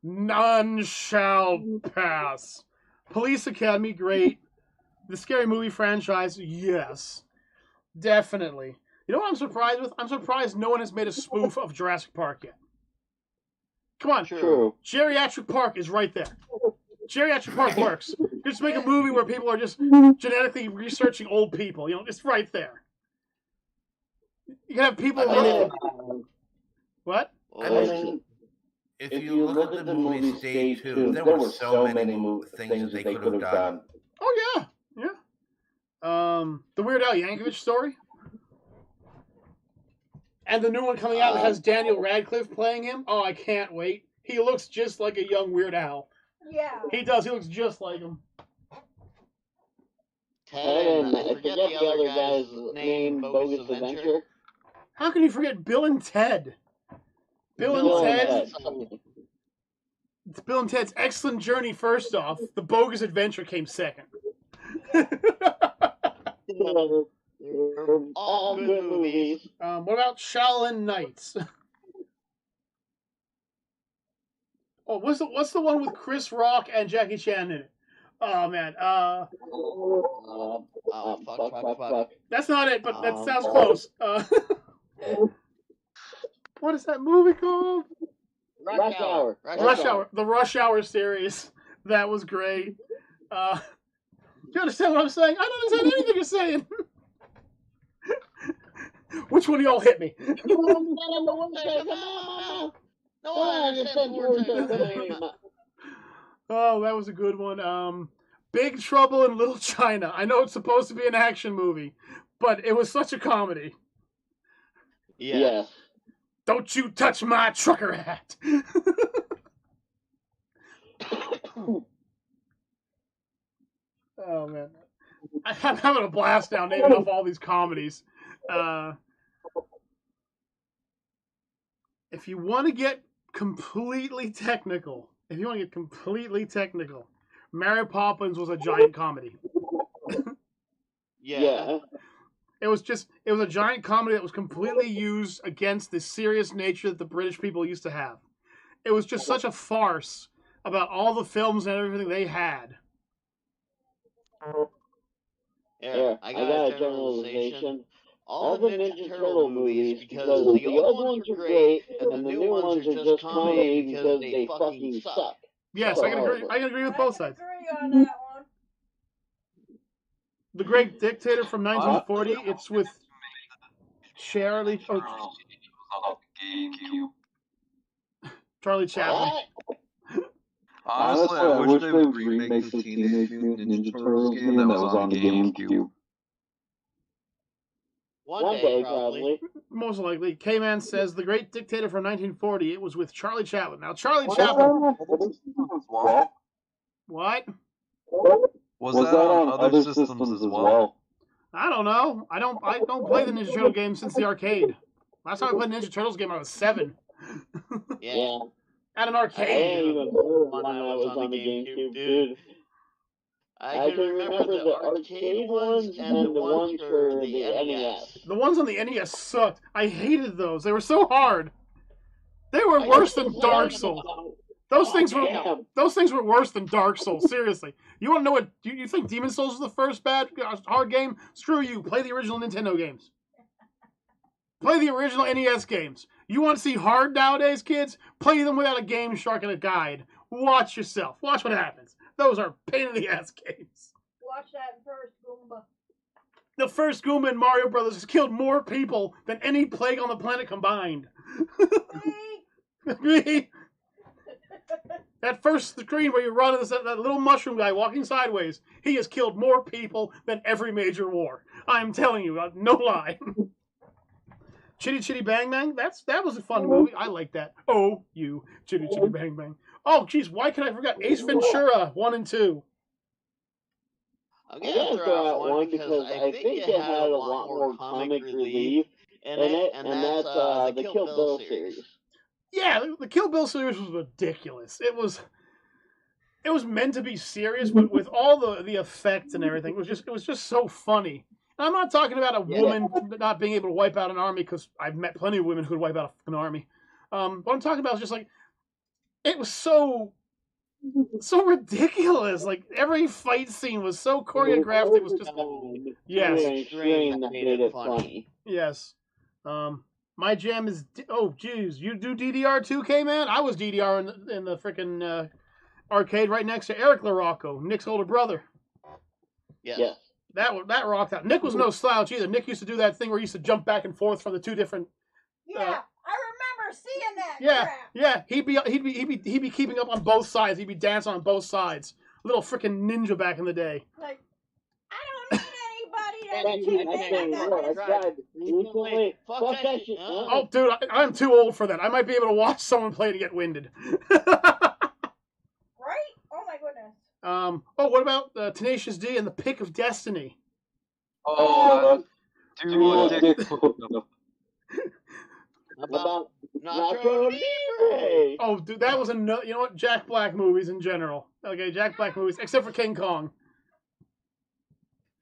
None shall pass. Police Academy, great. The Scary Movie franchise, yes. Definitely. You know what I'm surprised with? I'm surprised no one has made a spoof of Jurassic Park yet. Come on.
True.
Geriatric Park is right there. Geriatric Park works. Just make a movie where people are just genetically researching old people. You know, it's right there. You can have people... What?
I mean, if you look at the movie Stage 2, there were so many things they could have done.
Oh, yeah. Yeah. The Weird Al Yankovic story. And the new one coming out that has Daniel Radcliffe playing him. Oh, I can't wait. He looks just like a young Weird Al.
Yeah.
He does. He looks just like him.
And I forget the other guy's name, Bogus Adventure.
How can you forget Bill and Ted? Bill and Ted's Excellent Journey first off. The Bogus Adventure came second.
All good movies.
What about Shaolin Knights? Oh, what's the one with Chris Rock and Jackie Chan in it? Oh man,
Fuck.
that's not it, but that sounds close. What is that movie called?
Rush Hour.
Rush Hour. The Rush Hour series. That was great. Do you understand what I'm saying? I don't understand anything you're saying. Which one of y'all hit me? Oh, that was a good one. Big Trouble in Little China. I know it's supposed to be an action movie, but it was such a comedy.
Yes.
Don't you touch my trucker hat. Oh, man. I'm having a blast now naming off all these comedies. If you want to get completely technical, Mary Poppins was a giant comedy.
Yeah.
It was a giant comedy that was completely used against the serious nature that the British people used to have. It was just such a farce about all the films and everything they had.
Yeah, I got a generalization. All the Ninja Turtle movies, because the old ones are great, and the new ones are just comedy because they fucking suck.
Yes, I can agree with both sides.
I agree on that one.
The Great Dictator from 1940. It's with Charlie Chaplin.
Honestly, I wish they would remake the Teenage Mutant Ninja Turtles game that was on the GameCube.
One day, probably.
Most likely. K-Man says The Great Dictator from 1940. It was with Charlie Chaplin. Now, Charlie Chaplin... What?
Was that on other systems as well?
I don't know. I don't play the Ninja Turtle game since the arcade. Last time I played a Ninja Turtles game, I was 7.
Yeah.
At an
I
arcade.
ain't even remember one that was on the GameCube, dude. I can remember the arcade ones and the ones for the NES.
The ones on the NES sucked. I hated those. They were so hard. They were worse than Dark Souls. Those things were worse than Dark Souls. Seriously. You want to know what? You think Demon Souls was the first bad hard game? Screw you. Play the original Nintendo games. Play the original NES games. You want to see hard nowadays, kids? Play them without a Game Shark and a guide. Watch yourself. Watch what happens. Those are pain in the ass games.
Watch that first Goomba.
The first Goomba in Mario Brothers has killed more people than any plague on the planet combined. Me? That first screen where you run into that little mushroom guy walking sideways, he has killed more people than every major war. I'm telling you, no lie. Chitty Chitty Bang Bang. That was a fun movie. I like that. Oh, you Chitty Chitty Bang Bang. Oh, geez, why can I forget Ace Ventura 1 and 2?
I'm gonna throw out one because I think it had a lot more comic relief in it, and that's the Kill Bill series.
Yeah, the Kill Bill series was ridiculous. It was meant to be serious, but with all the effects and everything, it was just so funny. And I'm not talking about a woman not being able to wipe out an army, because I've met plenty of women who would wipe out an army. What I'm talking about is just like, it was so ridiculous. Like, every fight scene was so choreographed. It was just
extreme that made it funny.
Yes. My jam is oh geez, you do DDR 2K, man? I was DDR in the freaking arcade right next to Eric LaRocco, Nick's older brother.
Yes.
That rocked out. Nick was no slouch either. Nick used to do that thing where he used to jump back and forth from the two different.
Yeah, I remember seeing that.
Yeah,
crap.
yeah. He'd be keeping up on both sides. He'd be dancing on both sides. Little freaking ninja back in the day.
Like, I don't need anybody to
Fuck that shit.
Oh, dude, I'm too old for that. I might be able to watch someone play to get winded.
Right? Oh my goodness.
What about Tenacious D and the Pick of Destiny?
Oh, Dick.
About Nacho Libre.
Oh, dude, that was you know what? Jack Black movies in general. Okay, Jack Black movies, except for King Kong.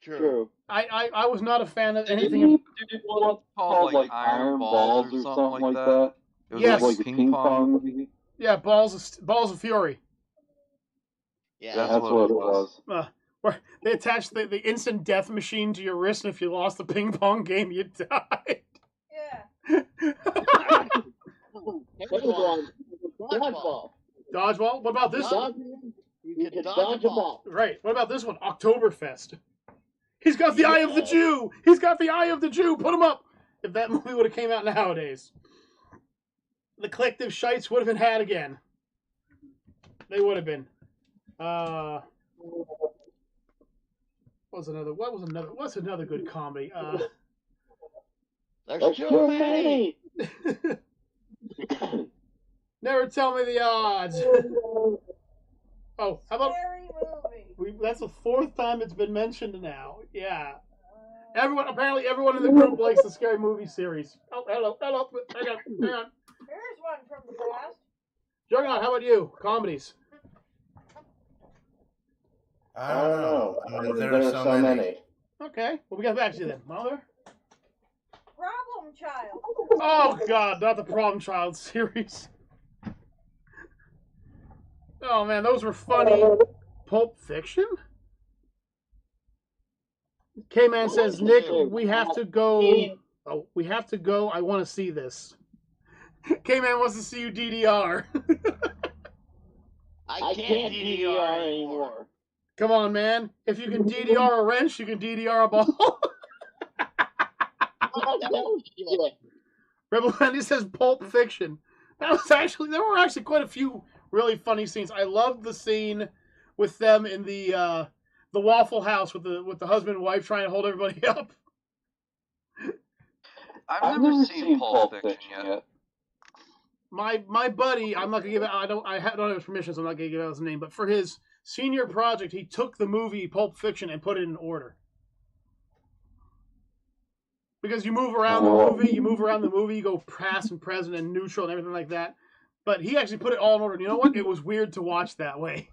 True.
I was not a fan of anything.
Did you want called like Iron Balls or something like that? It was
Yes.
like a ping pong movie.
Yeah, Balls of Fury.
Yeah,
That's what it was.
Where they attached the instant death machine to your wrist, and if you lost the ping pong game, you died.
Yeah.
Dodgeball.
Dodgeball? What about this one?
You can dodge a ball.
Right. What about this one? Oktoberfest. He's got the eye of the Jew. He's got the eye of the Jew. Put him up. If that movie would have came out nowadays, the collective shites would have been had again. They would have been. What's another good comedy?
There's too many.
Never tell me the odds. Oh, how about
Scary movie.
that's the fourth time it's been mentioned now. Yeah. Apparently everyone in the group likes the Scary Movie series. Oh, hello. Hang on.
Here's one from the past.
Juggernaut, how about you? Comedies.
I don't know. There are so many.
Okay. Well, we got back to you then. Mother?
Problem Child.
Oh, God, not the Problem Child series. Oh, man, those were funny. Pulp Fiction? K-Man says, Nick, we have to go. Oh, we have to go. I want to see this. K-Man wants to see you DDR.
I can't DDR anymore.
Come on, man. If you can DDR a wrench, you can DDR a ball. Rebel Andy says Pulp Fiction. There were actually quite a few really funny scenes. I loved the scene with them in the Waffle House with the husband and wife trying to hold everybody up.
I've never seen Pulp Fiction yet.
My buddy, I'm not gonna give it. I don't have his permission, so I'm not gonna give out his name. But for his senior project, he took the movie Pulp Fiction and put it in order. Because you move around the movie, you go past and present and neutral and everything like that. But he actually put it all in order. And you know what? It was weird to watch that way.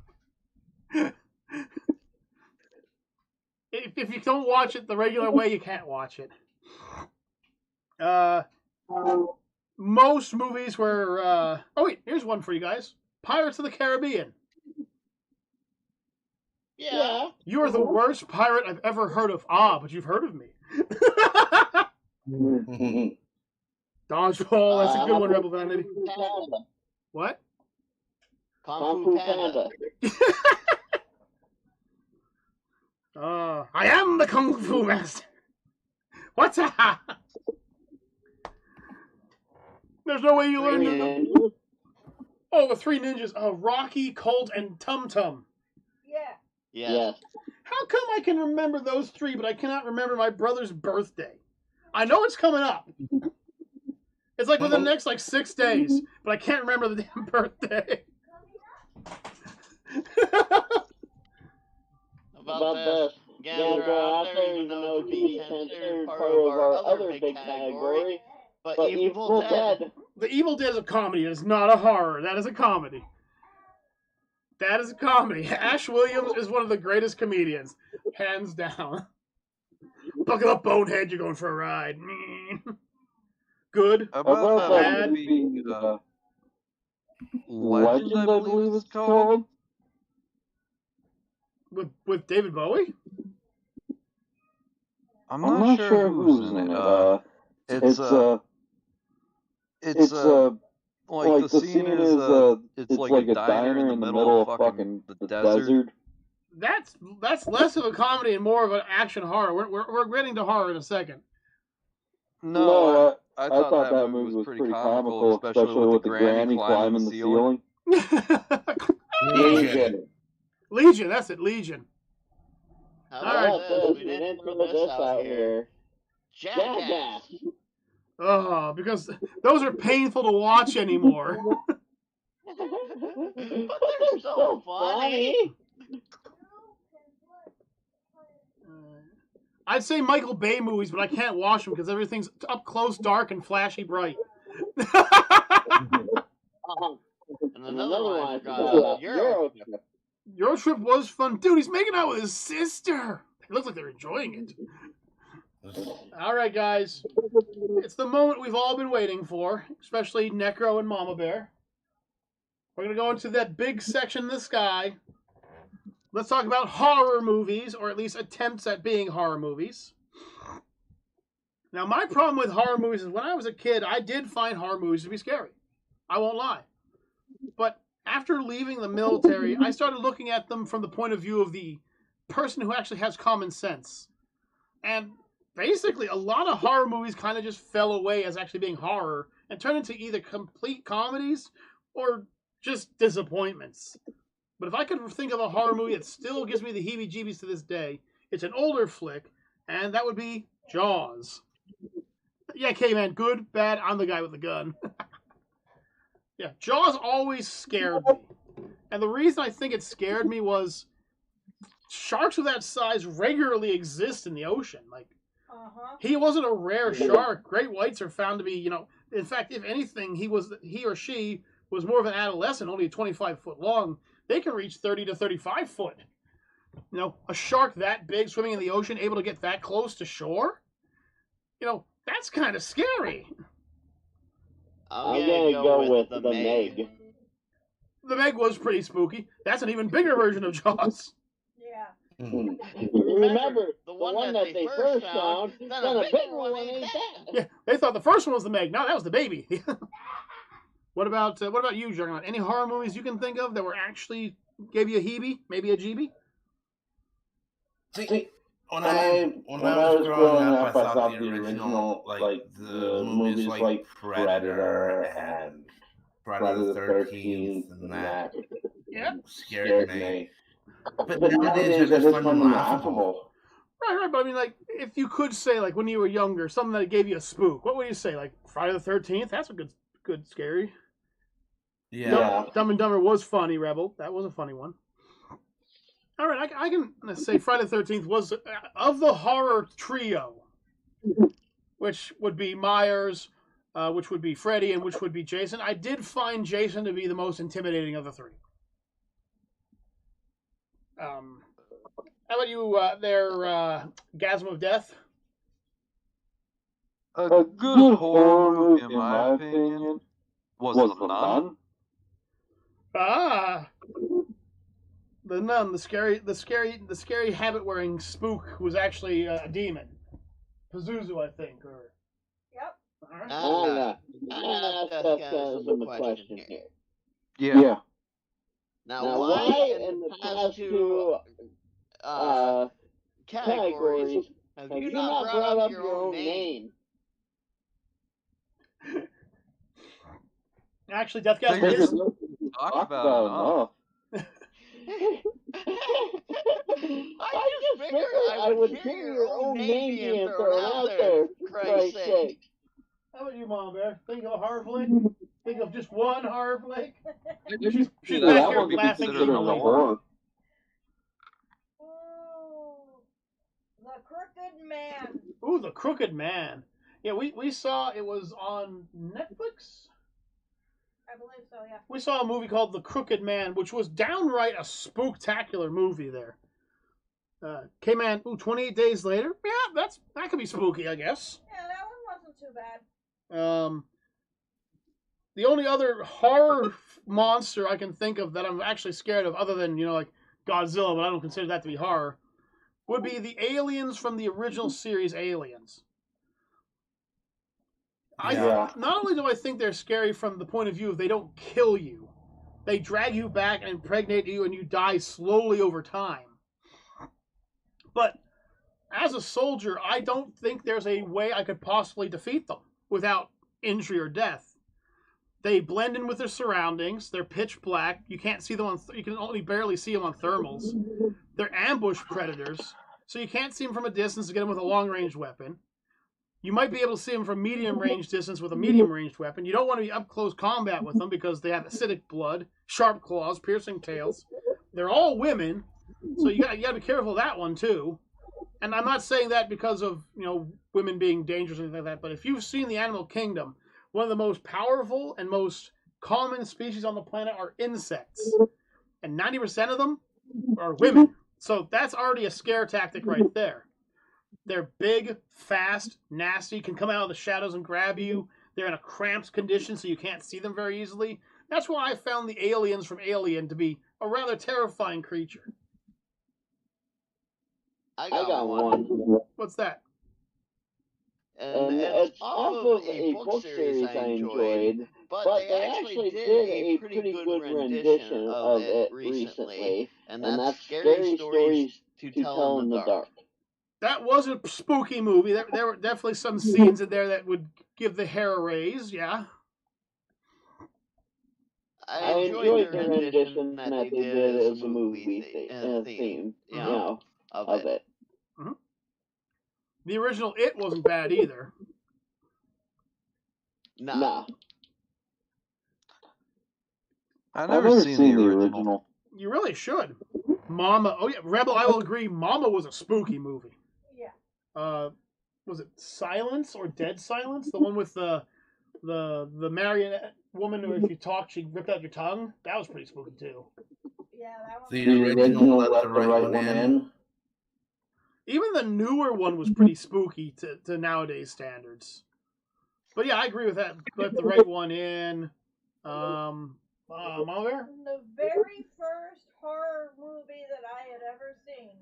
If you don't watch it the regular way, you can't watch it. Most movies were... oh, wait, here's one for you guys. Pirates of the Caribbean.
Yeah.
You are the worst pirate I've ever heard of. Ah, but you've heard of me. Dodgeball, that's a good one, Rebel Vanity. What?
Kung Fu Panda.
I am the Kung Fu Master. What's that? There's no way you learn to... Oh, the Three Ninjas. Rocky, Colt, and Tum Tum.
Yeah.
Yes.
How come I can remember those three, but I cannot remember my brother's birthday? I know it's coming up. It's like within the next 6 days, but I can't remember the damn birthday.
About this. Again, we're out there, even though it's being considered part of our other big category. But Evil Dead.
The Evil Dead is a comedy. It is not a horror. That is a comedy. That is a comedy. Ash Williams is one of the greatest comedians. Hands down. Buckle up, bonehead. You're going for a ride. Good. Bad.
Legend, I believe it's called.
With David Bowie?
I'm not sure who's in it. It's like the scene is it's like a diner in the middle of fucking the desert.
That's less of a comedy and more of an action horror. We're getting to horror in a second.
No, I thought that movie was pretty comical, especially with the granny climbing the ceiling.
Legion, that's it, Legion.
All right, we didn't throw this out here. Jackass.
Oh, because those are painful to watch anymore.
But they're so funny.
I'd say Michael Bay movies, but I can't watch them because everything's up close, dark, and flashy bright.
And another one I forgot about, Eurotrip.
Eurotrip was fun. Dude, he's making out with his sister. It looks like they're enjoying it. All right, guys. It's the moment we've all been waiting for, especially Necro and Mama Bear. We're going to go into that big section in the sky. Let's talk about horror movies, or at least attempts at being horror movies. Now, my problem with horror movies is when I was a kid, I did find horror movies to be scary. I won't lie. But after leaving the military, I started looking at them from the point of view of the person who actually has common sense. And basically, a lot of horror movies kind of just fell away as actually being horror and turned into either complete comedies or just disappointments. But if I could think of a horror movie that still gives me the heebie-jeebies to this day, it's an older flick, and that would be Jaws. Yeah, K-Man, good, bad, I'm the guy with the gun. Yeah, Jaws always scared me. And the reason I think it scared me was sharks of that size regularly exist in the ocean. He wasn't a rare shark. Great whites are found to be, in fact, if anything, he or she was more of an adolescent, only 25 foot long. They can reach 30 to 35 foot. A shark that big swimming in the ocean, able to get that close to shore? That's kind of scary.
I'm going to go with the Meg.
The Meg was pretty spooky. That's an even bigger version of Jaws.
Yeah.
Remember, the one that they first found, then a bigger one ain't that.
Yeah, they thought the first one was the Meg. No, that was the baby. What about you, Juggernaut? Any horror movies you can think of that were actually gave you a heebie, maybe a jeebie?
See, when I was growing up, I thought the original, the movies like Predator and Friday the 13th and that scared me. But nowadays, they're just fun and laughable.
Right, but I mean, if you could say, when you were younger, something that gave you a spook, what would you say? Friday the 13th? That's a good scary.
Yeah.
Dumb and Dumber was funny, Rebel. That was a funny one. All right, I can say Friday the 13th was, of the horror trio, which would be Myers, which would be Freddy, and which would be Jason. I did find Jason to be the most intimidating of the three. How about you Gasm of Death?
A good horror movie, in my opinion, was The Nun.
The Nun, the scary habit-wearing spook who was actually a demon. Pazuzu, I think, or...
Yep.
All right.
That's a question here.
Yeah.
Now, why in the past two categories have you not brought up your own name?
Actually, Deathgasm is...
Talk about enough.
would hear your own name being thrown out there, for Christ's sake.
How about you, Mom Bear? Think of a horror flick? Think of just one horror flick? She's
Well,
back
that
here
one could be
laughing
considered a
evilly.
horror.
The Crooked Man.
Ooh, The Crooked Man. Yeah, we saw it was on Netflix.
I believe so, yeah.
We saw a movie called The Crooked Man, which was downright a spooktacular movie there. Came in 28 days later. Yeah, that could be spooky, I guess.
Yeah, that one wasn't too bad.
The only other horror monster I can think of that I'm actually scared of, other than, like Godzilla, but I don't consider that to be horror, would be the aliens from the original series Aliens. Not only do I think they're scary from the point of view of they don't kill you, they drag you back and impregnate you and you die slowly over time. But as a soldier, I don't think there's a way I could possibly defeat them without injury or death. They blend in with their surroundings. They're pitch black. You can't see them you can only barely see them on thermals. They're ambush predators, so you can't see them from a distance to get them with a long-range weapon. You might be able to see them from medium-range distance with a medium-ranged weapon. You don't want to be up-close combat with them because they have acidic blood, sharp claws, piercing tails. They're all women, so you got to be careful of that one too. And I'm not saying that because of women being dangerous or anything like that, but if you've seen the animal kingdom, one of the most powerful and most common species on the planet are insects. And 90% of them are women. So that's already a scare tactic right there. They're big, fast, nasty, can come out of the shadows and grab you. They're in a cramped condition so you can't see them very easily. That's why I found the aliens from Alien to be a rather terrifying creature.
I got one.
What's that?
And it's off of a book series I enjoyed, but they actually did a pretty good rendition of it recently, and that's Scary Stories to Tell in the Dark.
That was a spooky movie. There were definitely some scenes in there that would give the hair a raise, yeah.
I enjoyed the rendition that they did as a movie theme, of it.
Mm-hmm. The original It wasn't bad either.
Nah.
I've never seen the original.
You really should. Mama. Oh yeah, Rebel. I will agree. Mama was a spooky movie.
Yeah.
Was it Silence or Dead Silence? The one with the marionette woman who, if you talk, she ripped out your tongue. That was pretty spooky too.
Yeah, that one.
The original Let the Right One In.
Even the newer one was pretty spooky to nowadays standards. But yeah, I agree with that. Let the Right One In. Mama Bear?
The very first horror movie that I had ever seen,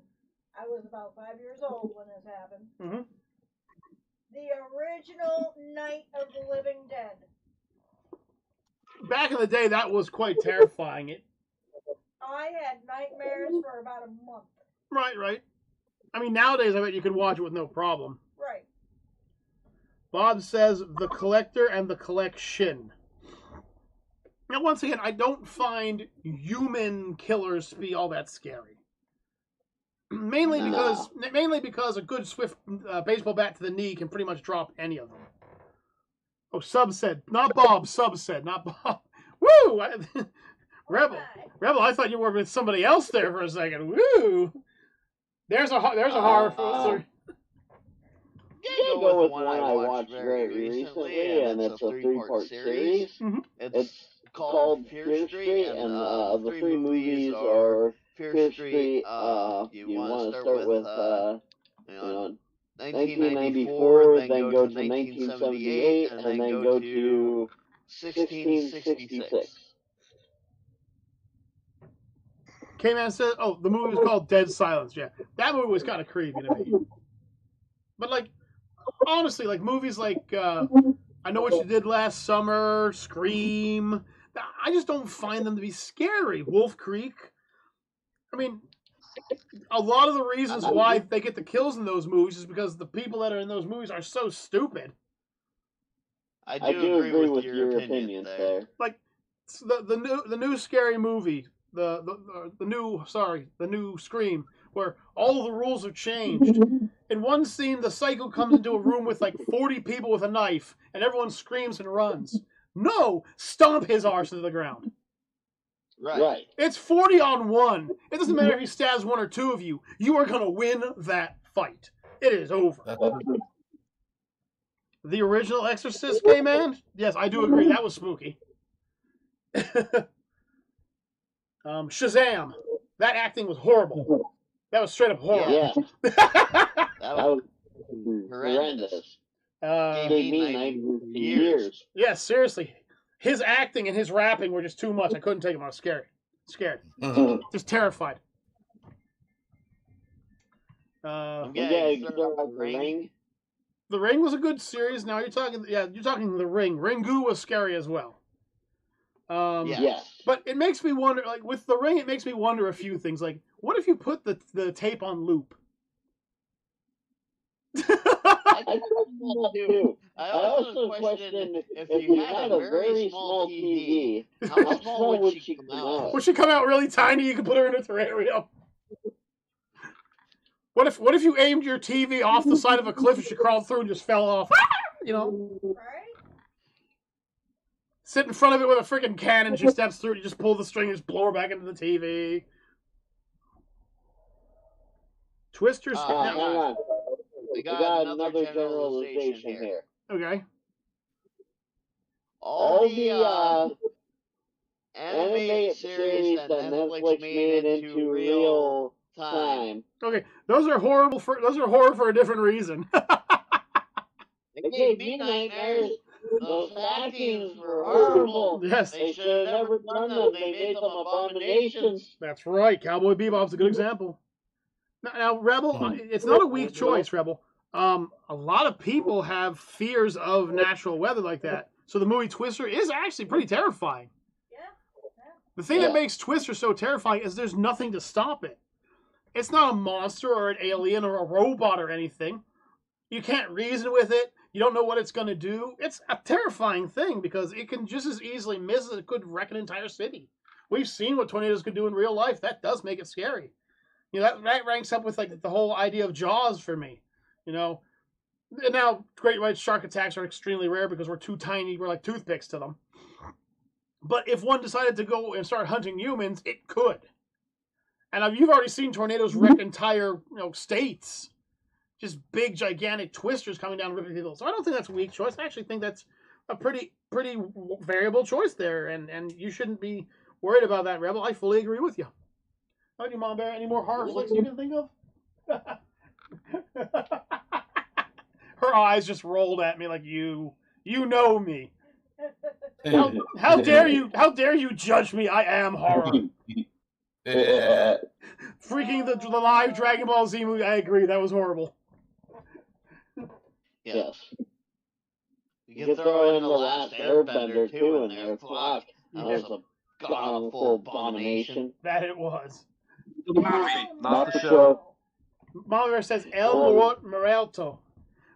I was about 5 years old when this happened.
Mm-hmm.
The original Night of the Living Dead.
Back in the day, that was quite terrifying.
I had nightmares for about a month.
Right. I mean, nowadays, I bet you could watch it with no problem.
Right.
Bob says, The Collector and the Collection. Now, once again, I don't find human killers to be all that scary. Mainly because a good swift baseball bat to the knee can pretty much drop any of them. Oh, Sub said, not Bob. Sub said, not Bob. Woo! Rebel, I thought you were with somebody else there for a second. Woo! There's a horror film.
Go with one I watched very recently, and it's a 3-part series.
Mm-hmm.
It's called Fear Street, and the 3 movies are Fear Street. You want to start with 1994, then go to 1978, and then go to 1666.
K-Man says, oh, the movie was called Dead Silence. Yeah, that movie was kind of creepy to me. But, like, honestly, like, movies like I Know What You Did Last Summer, Scream, I just don't find them to be scary. Wolf Creek. I mean, a lot of the reasons why they get the kills in those movies is because the people that are in those movies are so stupid.
I do agree with your opinions there.
Like, the new scary movie, the new Scream, where all the rules have changed. In one scene, the Psycho comes into a room with like 40 people with a knife, and everyone screams and runs. No, stomp his arse into the ground.
Right.
It's 40 on 1. It doesn't matter if he stabs 1 or 2 of you. You are gonna win that fight. It is over. The original Exorcist, gay man? Yes, I do agree. That was spooky. Shazam. That acting was horrible. That was straight up horrible.
Yeah. That was horrendous. Gave me years.
Yes, seriously. His acting and his rapping were just too much. I couldn't take him. I was scared. Just terrified.
I'm getting the Ring.
The Ring was a good series. Now you're talking The Ring. Ringu was scary as well.
Yes.
But it makes me wonder, like with The Ring, it makes me wonder a few things. Like, what if you put the tape on loop?
I also question if you had a very small TV, how small would she come out?
Would she come out really tiny? You could put her in a terrarium. What if you aimed your TV off the side of a cliff and she crawled through and just fell off? You know?
Right?
Sit in front of it with a freaking cannon. She steps through. You just pull the string and just blow her back into the TV. Twisters.
Hang on. We got another generalization here.
Okay.
All the animated series that Netflix made into real time.
Okay, those are horror for a different reason.
They gave me nightmares. Those actings were horrible.
Yes.
They should have never done them. They made them abominations.
That's right. Cowboy Bebop's a good example. Now, Rebel, it's not a weak choice, Rebel. A lot of people have fears of natural weather like that. So the movie Twister is actually pretty terrifying.
Yeah.
The thing that makes Twister so terrifying is there's nothing to stop it. It's not a monster or an alien or a robot or anything. You can't reason with it. You don't know what it's going to do. It's a terrifying thing because it can just as easily miss as it could wreck an entire city. We've seen what tornadoes could do in real life. That does make it scary. You know, that ranks up with like the whole idea of Jaws for me. You know, and now great white shark attacks are extremely rare because we're too tiny. We're like toothpicks to them. But if one decided to go and start hunting humans, it could. And you've already seen tornadoes wreck entire states. Just big, gigantic twisters coming down and ripping people. So I don't think that's a weak choice. I actually think that's a pretty variable choice there. And you shouldn't be worried about that, Rebel. I fully agree with you. How do you, Mom Bear? Any more horror flicks you can think of? Her eyes just rolled at me like you know me. How dare you judge me? I am horror. Freaking the live Dragon Ball Z movie, I agree, that was horrible.
Yes. You can throw in the last Airbender too in there. Fuck. That was a god-awful abomination.
That it was.
The movie, not the show.
Mama says El Muerto.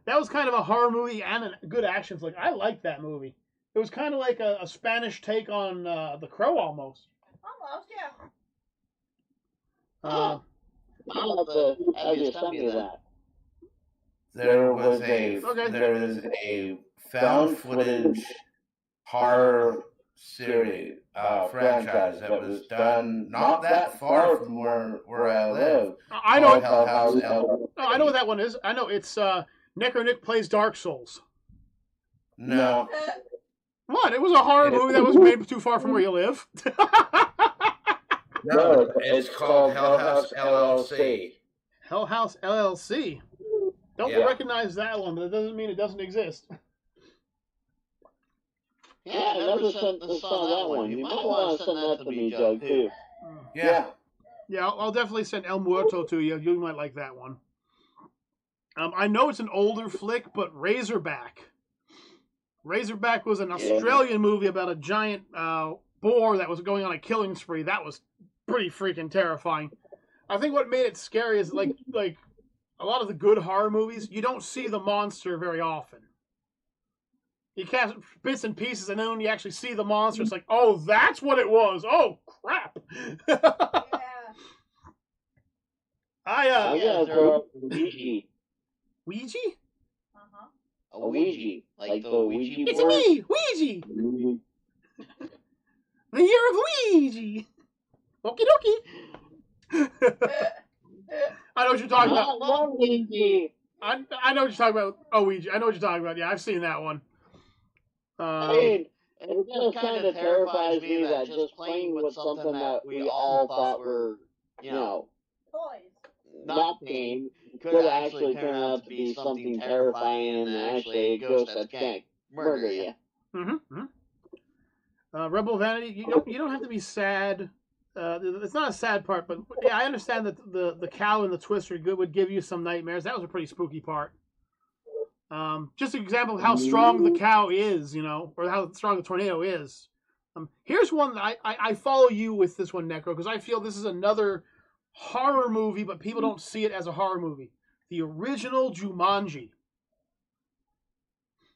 That was kind of a horror movie and a good action flick. I liked that movie. It was kind of like a Spanish take on The Crow almost.
Almost, yeah.
I'll have you send me that.
There was a found footage horror series franchise that was done not that far from where I live.
I know. I know what that one is. I know it's Necro Nick Plays Dark Souls.
No.
What? It was a horror movie that was made too far from where you live.
No, it's called Hell House LLC.
Hell House LLC. Don't recognize that one, but it doesn't mean it doesn't exist.
Yeah, I never saw that one. You might want to send that to me, Doug, too.
Yeah.
Yeah, I'll definitely send El Muerto to you. You might like that one. I know it's an older flick, but Razorback. Razorback was an Australian movie about a giant boar that was going on a killing spree. That was pretty freaking terrifying. I think what made it scary is like a lot of the good horror movies, you don't see the monster very often. You catch bits and pieces, and then when you actually see the monster, it's like, oh, that's what it was. Oh, crap.
Yeah.
Yeah, throw Ouija.
Ouija?
Uh-huh.
A Ouija. Like the Ouija board.
It's me, Ouija. The year of Ouija. Okie dokie. I know what you're talking about.
I love Ouija.
I know what you're talking about. Oh, Ouija. I know what you're talking about. Yeah, I've seen that one.
I mean, it just kind of terrifies me that just playing with something that we all thought were, you know,
Toys.
not pain, could actually turn out to be something terrifying and actually a ghost that can't murder you.
Mm-hmm. Rebel Vanity, you don't have to be sad. It's not a sad part, but yeah, I understand that the cow and the twister would give you some nightmares. That was a pretty spooky part. Just an example of how strong the cow is, or how strong the tornado is. Here's one that I follow you with this one, Necro, because I feel this is another horror movie, but people don't see it as a horror movie. The original Jumanji.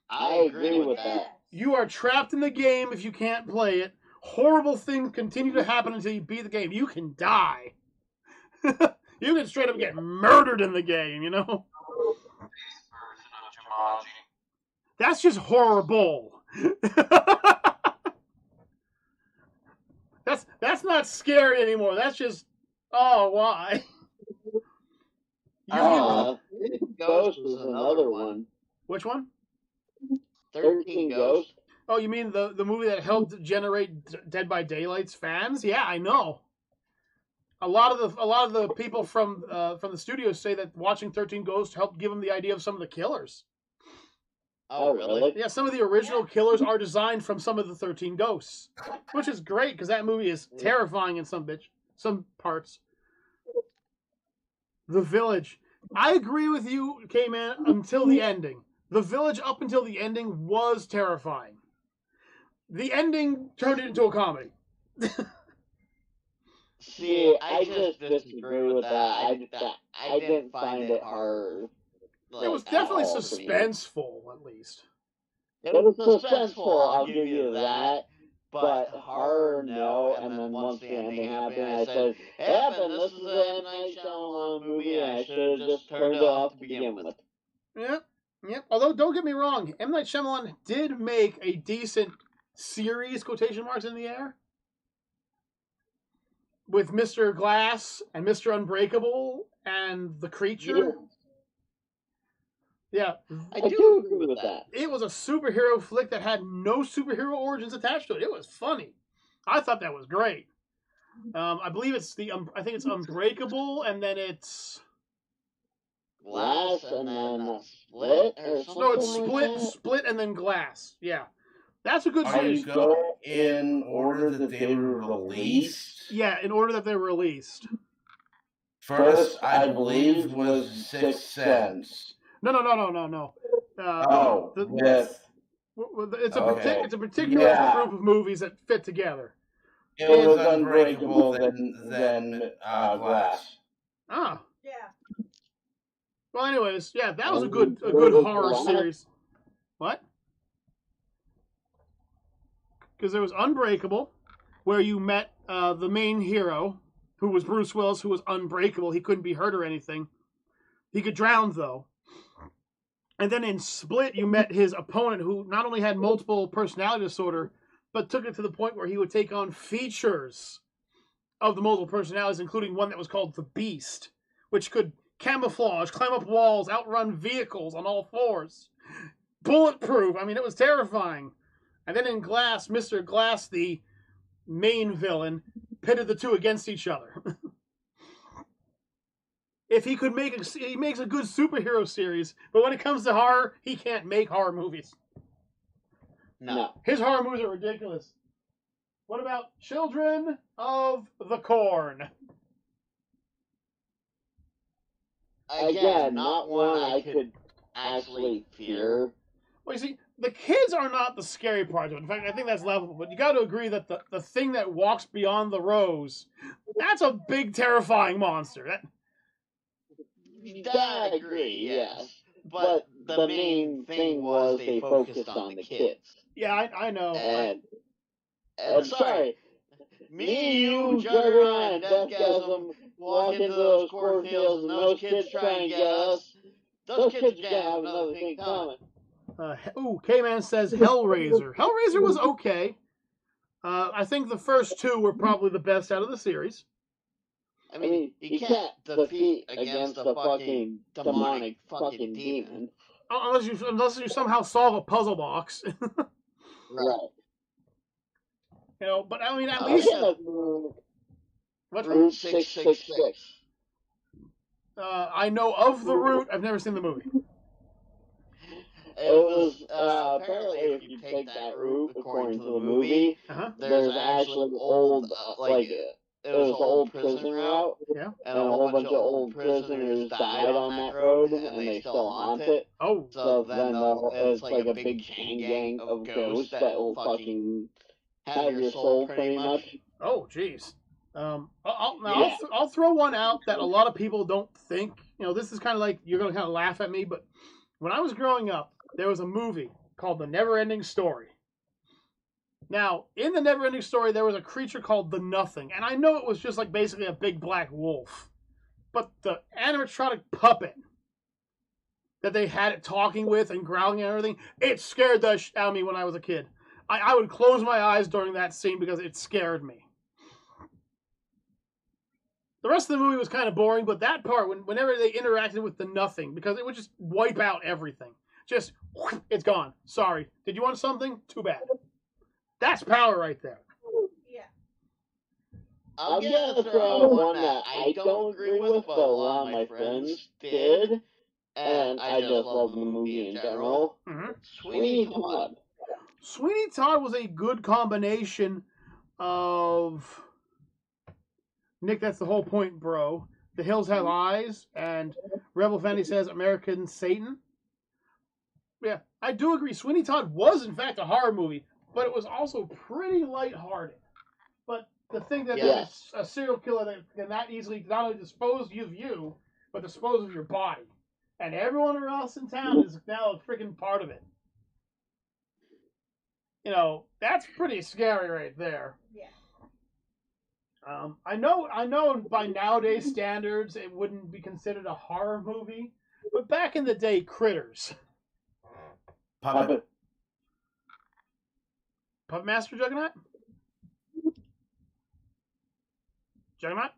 I agree with that.
You are trapped in the game if you can't play it. Horrible things continue to happen until you beat the game. You can die. You can straight up get murdered in the game, That's just horrible. That's not scary anymore. That's just, oh, why?
Ghost was another one.
Which one?
13 Ghosts.
Oh, you mean the movie that helped generate Dead by Daylight's fans? Yeah, I know. A lot of the people from the studios say that watching 13 Ghosts helped give them the idea of some of the killers.
Oh, really?
Yeah, some of the original killers are designed from some of the 13 Ghosts, which is great because that movie is terrifying in some parts. The Village. I agree with you, K-Man, until the ending. The Village up until the ending was terrifying. The ending turned it into a comedy.
See, I just disagree with that. I didn't find it hard.
It was definitely suspenseful, at least.
It was suspenseful, I'll give you that. But horror, no. And then once the ending happened, I said, this is an M. Night Shyamalan movie. I should have just turned it off to begin with.
Yep. Although, don't get me wrong, M. Night Shyamalan did make a decent series, quotation marks in the air, with Mr. Glass and Mr. Unbreakable and The Creature. Yeah.
I do agree with that.
It was a superhero flick that had no superhero origins attached to it. It was funny. I thought that was great. I believe it's I think it's Unbreakable, and then it's
Glass, and then Split, or something.
No, it's Split, and then Glass. Yeah. That's a good series.
Are you go in order that they were released?
Yeah, in order that they were released.
First, I believe, was Sixth Sense.
No. It's a particular group of movies that fit together.
It was Unbreakable, then Glass.
Ah.
Yeah.
Well, anyways, yeah, that was a good horror series. What? Because there was Unbreakable, where you met the main hero, who was Bruce Willis, who was unbreakable. He couldn't be hurt or anything. He could drown, though. And then in Split, you met his opponent, who not only had multiple personality disorder, but took it to the point where he would take on features of the multiple personalities, including one that was called the Beast, which could camouflage, climb up walls, outrun vehicles on all fours. Bulletproof. I mean, it was terrifying. And then in Glass, Mr. Glass, the main villain, pitted the two against each other. If he could he makes a good superhero series, but when it comes to horror, he can't make horror movies.
No.
His horror movies are ridiculous. What about Children of the Corn?
Again, not one I could actually fear.
Well, you see, the kids are not the scary part of it. In fact, I think that's laughable. But you got to agree that the thing that walks beyond the rose, that's a big, terrifying monster.
That I agree, yes. But the main thing was they focused on the kids.
Yeah, I know.
And sorry, me, you, Juggernaut, and Deathgasm walk into those cornfields and those kids try and get us. Those kids are gonna have another thing coming.
K-Man says Hellraiser. Hellraiser was okay. I think the first two were probably the best out of the series.
I mean, you can't defeat against a fucking demonic fucking demon.
Unless you somehow solve a puzzle box.
Right.
You know, but I mean, at least...
What's Route 666?
I know of the route. I've never seen the movie.
It was, apparently, if you take that route, according to the movie, there's actually old, it was an old prison route, and a whole bunch of old prisoners died on that road, and they still haunt it.
Oh.
So then it's like a big chain gang of ghosts that will fucking have your soul, pretty much.
Oh, jeez. I'll throw one out that a lot of people don't think. You know, this is kind of like, you're going to kind of laugh at me, but when I was growing up, there was a movie called The Never-Ending Story. Now, in The Never-Ending Story, there was a creature called the Nothing, and I know it was just like basically a big black wolf, but the animatronic puppet that they had it talking with and growling and everything, it scared the shit out of me when I was a kid. I would close my eyes during that scene because it scared me. The rest of the movie was kind of boring, but that part, whenever they interacted with the Nothing, because it would just wipe out everything. Just, it's gone. Sorry. Did you want something? Too bad. That's power right there.
Yeah.
I'm gonna throw one that I don't agree with, but a lot of my friends did, and I just love the movie in general. Sweeney Todd.
Sweeney Todd was a good combination of... Nick, that's the whole point, bro. The Hills Have Eyes, and Rebel Fanny says American Satan. Yeah, I do agree. Sweeney Todd was, in fact, a horror movie, but it was also pretty lighthearted. But the thing that there's a serial killer that can that easily not only dispose of you, but dispose of your body. And everyone else in town is now a freaking part of it. You know, that's pretty scary right there.
Yeah.
I know by nowadays standards it wouldn't be considered a horror movie, but back in the day, Critters.
Puppet.
Puppet Master Juggernaut? Juggernaut?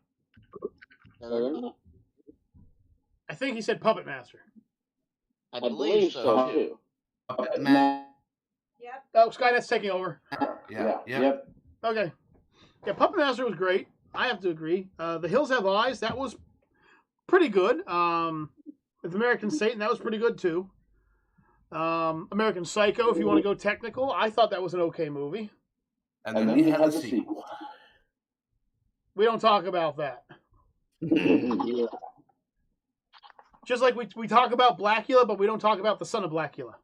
I think he said Puppet Master.
I believe so, too.
Puppet Master.
Yep.
Oh, Skynet's taking over.
Yep.
Okay. Yeah, Puppet Master was great. I have to agree. The Hills Have Eyes, that was pretty good. With American Satan, that was pretty good, too. American Psycho, if you want to go technical, I thought that was an okay movie.
And then he has a sequel.
We don't talk about that. Just like we talk about Blackula, but we don't talk about the son of Blackula.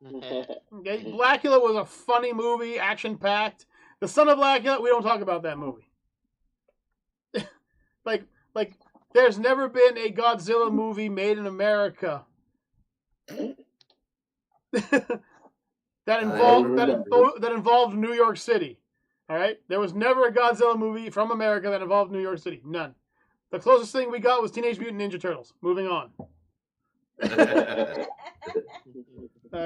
Okay, Blackula was a funny movie, action-packed. The son of Blackula, we don't talk about that movie. like, there's never been a Godzilla movie made in America that involved New York City. All right, there was never a Godzilla movie from America that involved New York City. None. The closest thing we got was Teenage Mutant Ninja Turtles. Moving on.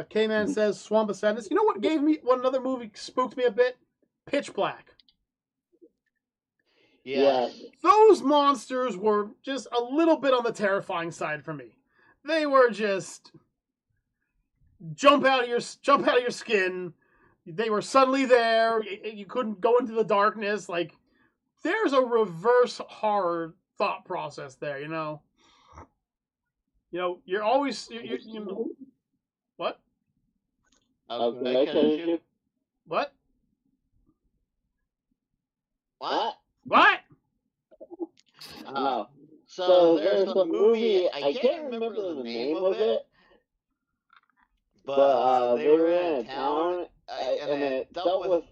K-Man says Swamp of Sadness. You know what another movie spooked me a bit? Pitch Black.
Yeah.
Those monsters were just a little bit on the terrifying side for me. They were just jump out of your skin. They were suddenly there. You couldn't go into the darkness. Like, there's a reverse horror thought process there, you know. You know, you're always you know, what?
What?
What?
So there's a movie, I can't remember the name of it, but they were in a town, and it dealt with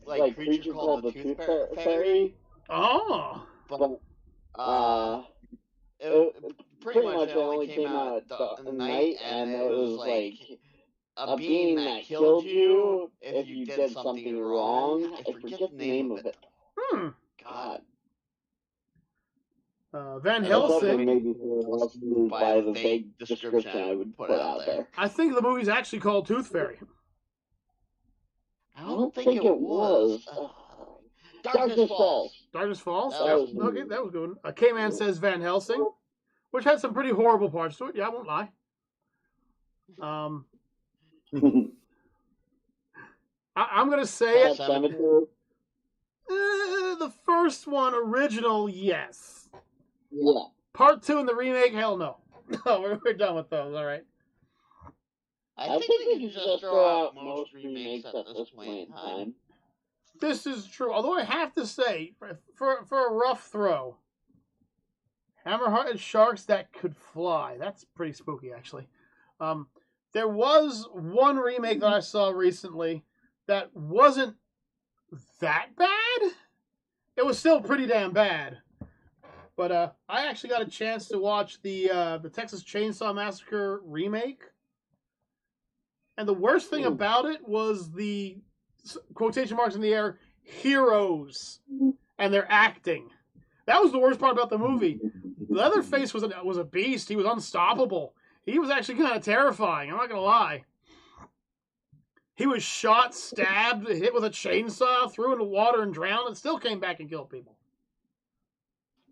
a creature called the Tooth Fairy.
Oh.
But pretty much it only came out in the night, and it was like a being that killed you if you did something wrong. I forget the name of it. God.
Van Helsing.
Maybe by the vague description I would put out there.
I think the movie's actually called Tooth Fairy.
I don't think it was. Darkness Falls.
Darkness Falls? Okay, that was good. K-Man says Van Helsing, which had some pretty horrible parts to it. Yeah, I won't lie. I'm going to say it. The first one, original, yes.
Yeah.
Part 2 and the remake, hell no. No, we're done with those, all right.
I think we can just throw out most remakes at this point in time.
This is true. Although I have to say, for a rough throw, Hammer-Hearted Sharks That Could Fly. That's pretty spooky, actually. There was one remake that I saw recently that wasn't that bad. It was still pretty damn bad. But I actually got a chance to watch the Texas Chainsaw Massacre remake. And the worst thing about it was the, quotation marks in the air, heroes and their acting. That was the worst part about the movie. Leatherface was a beast. He was unstoppable. He was actually kind of terrifying. I'm not going to lie. He was shot, stabbed, hit with a chainsaw, threw into water and drowned, and still came back and killed people.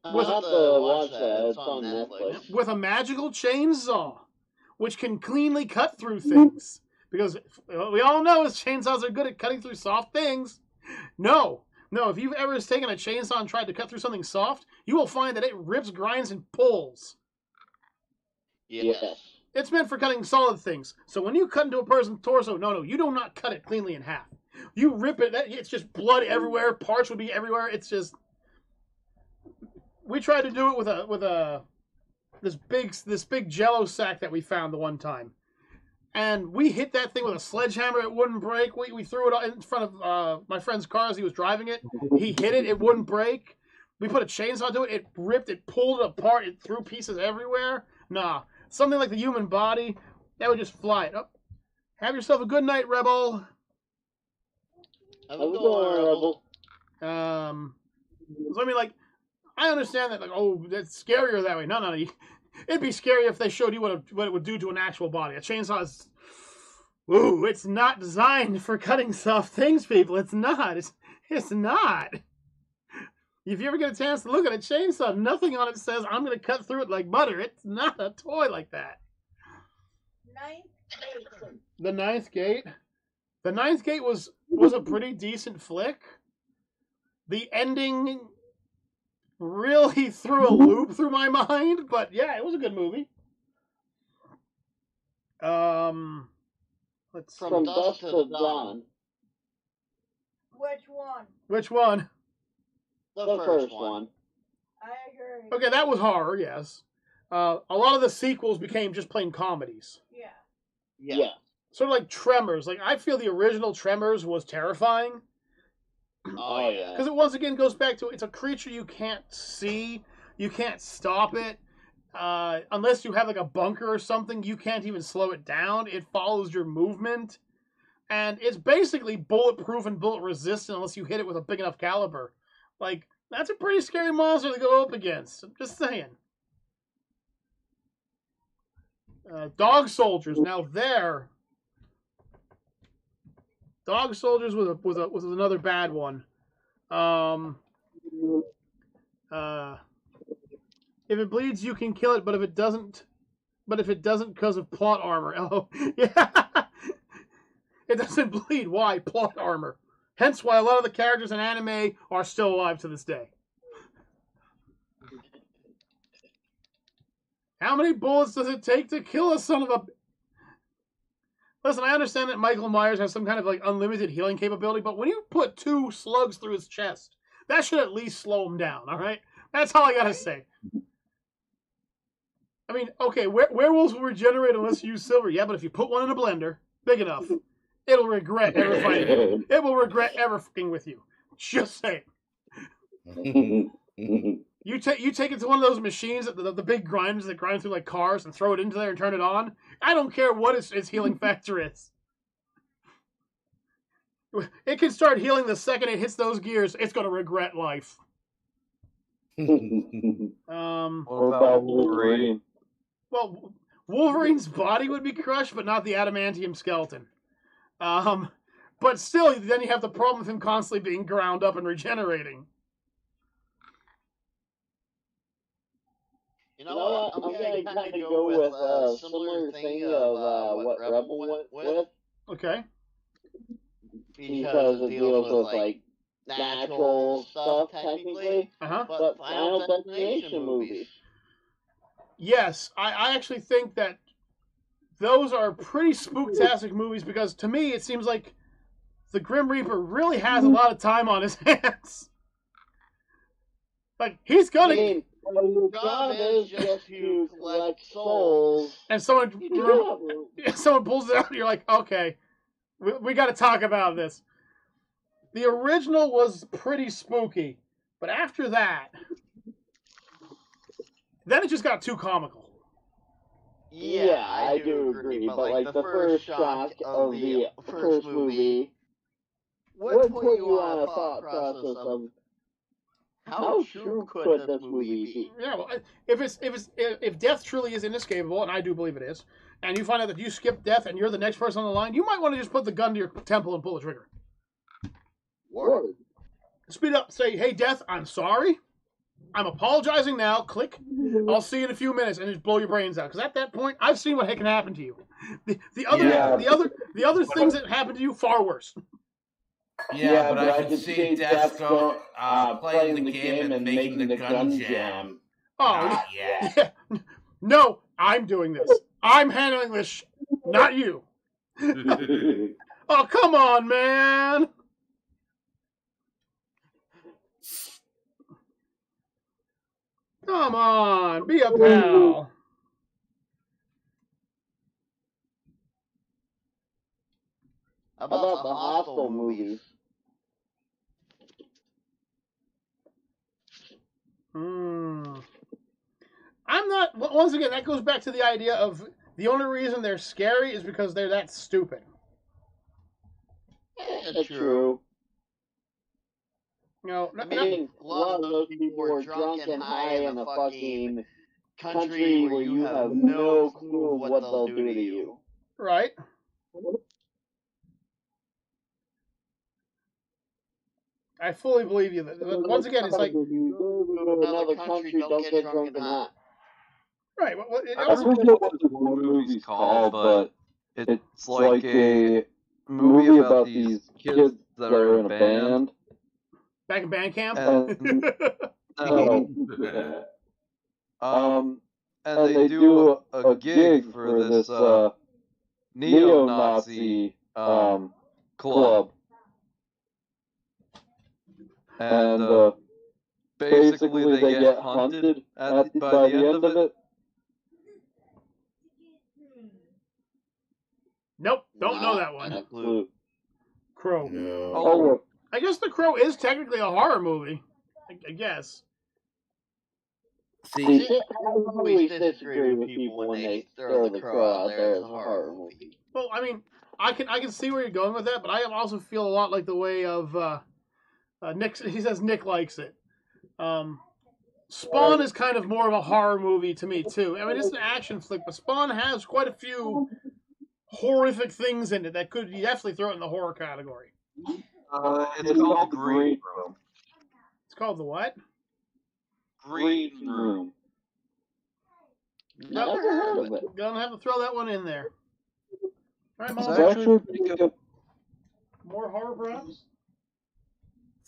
I'll have to watch that. It's on Netflix.
With a magical chainsaw, which can cleanly cut through things. Because we all know is chainsaws are good at cutting through soft things. No, if you've ever taken a chainsaw and tried to cut through something soft, you will find that it rips, grinds, and pulls.
Yes.
It's meant for cutting solid things. So when you cut into a person's torso, no, you do not cut it cleanly in half. You rip it, it's just blood everywhere, parts would be everywhere. It's just... We tried to do it with this big Jello sack that we found the one time. And we hit that thing with a sledgehammer. It wouldn't break. We threw it in front of my friend's car as he was driving it. He hit it. It wouldn't break. We put a chainsaw to it. It ripped. It pulled it apart. It threw pieces everywhere. Nah. Something like the human body, that would just fly it up. Have yourself a good night, Rebel.
Have a good one, Rebel.
So I mean, like, I understand that, like, oh, that's scarier that way. No. It'd be scary if they showed you what it would do to an actual body. A chainsaw is... Ooh, it's not designed for cutting soft things, people. It's not. It's not. If you ever get a chance to look at a chainsaw, nothing on it says, I'm going to cut through it like butter. It's not a toy like that. The Ninth Gate. The Ninth Gate was a pretty decent flick. The ending... really threw a loop through my mind, but yeah, it was a good movie. Let's see.
From Dusk to Dawn.
Which one?
The first one.
I agree.
Okay, that was horror, yes. A lot of the sequels became just plain comedies.
Yeah.
Sort of like Tremors. Like, I feel the original Tremors was terrifying.
Oh, yeah.
Because it once again goes back to, it's a creature you can't see. You can't stop it. Unless you have like a bunker or something, you can't even slow it down. It follows your movement. And it's basically bulletproof and bullet resistant unless you hit it with a big enough caliber. Like, that's a pretty scary monster to go up against. I'm just saying. Dog Soldiers. Now there... Dog Soldiers was another bad one. If it bleeds, you can kill it, but if it doesn't, because of plot armor. Oh, yeah. It doesn't bleed. Why? Plot armor. Hence why a lot of the characters in anime are still alive to this day. How many bullets does it take to kill a son of a... Listen, I understand that Michael Myers has some kind of like unlimited healing capability, but when you put 2 slugs through his chest, that should at least slow him down, all right? That's all I gotta say. I mean, okay, werewolves will regenerate unless you use silver. Yeah, but if you put one in a blender, big enough, it'll regret ever fighting you. It will regret ever fucking with you. Just saying. You you take it to one of those machines, the big grinders that grind through like cars, and throw it into there and turn it on. I don't care what its healing factor is. It can start healing the second it hits those gears. It's going to regret life.
What about Wolverine?
Well, Wolverine's body would be crushed, but not the adamantium skeleton. But still, then you have the problem of him constantly being ground up and regenerating.
You know what? I'm going to kind of go with a similar thing of what Rebel went with.
Okay.
Because it deals with, like, natural stuff, technically. But Final Destination movies.
Yes, I actually think that those are pretty spooktastic movies because to me it seems like the Grim Reaper really has a lot of time on his hands. Like, he's gonna...
his job is just to collect souls.
And someone pulls it out and you're like, okay, we got to talk about this. The original was pretty spooky, but after that, then it just got too comical.
Yeah, I do agree. But like the first shock of the first movie would put you on a thought process of how true could this movie be?
Yeah, well, if death truly is inescapable, and I do believe it is, and you find out that you skip death and you're the next person on the line, you might want to just put the gun to your temple and pull the trigger.
Word.
Speed up, say, hey, Death, I'm sorry. I'm apologizing now. Click. I'll see you in a few minutes, and just blow your brains out. Because at that point, I've seen what can happen to you. The other things that happen to you far worse.
Yeah, but I can see Death go playing the game and making the gun jam.
Oh yeah. No, I'm doing this. I'm handling this. Not you. Oh, come on, man. Come on, be a pal.
How about the Hostel movies?
I'm not... Once again, that goes back to the idea of the only reason they're scary is because they're that stupid.
That's true.
You know,
I mean, a lot of those people were drunk and high in a fucking country where you have no clue what they'll do to you.
Right. I fully believe you. But once again, it's like...
Another country, don't get drunk and high.
Right.
I forget what the movie's called, but it's like a movie about these kids that are in a band.
Back in band camp?
And they do a gig for this neo-Nazi club. And basically they get hunted by the end of it.
Nope, don't know that one. Crow.
No.
Oh,
I guess The Crow is technically a horror movie. I guess.
See,
I always disagree with people when they throw The Crow out there as a horror movie.
Well, I mean, I can see where you're going with that, but I also feel a lot like the way of Nick. He says Nick likes it. Spawn is kind of more of a horror movie to me too. I mean, it's an action flick, but Spawn has quite a few horrific things in it that could definitely throw it in the horror category.
it's called Green Room.
It's called the what?
Green Room.
Nope.
Never heard of it.
Gonna have to throw that one in there. All right,
It's
Mom.
actually pretty good.
More horror, perhaps?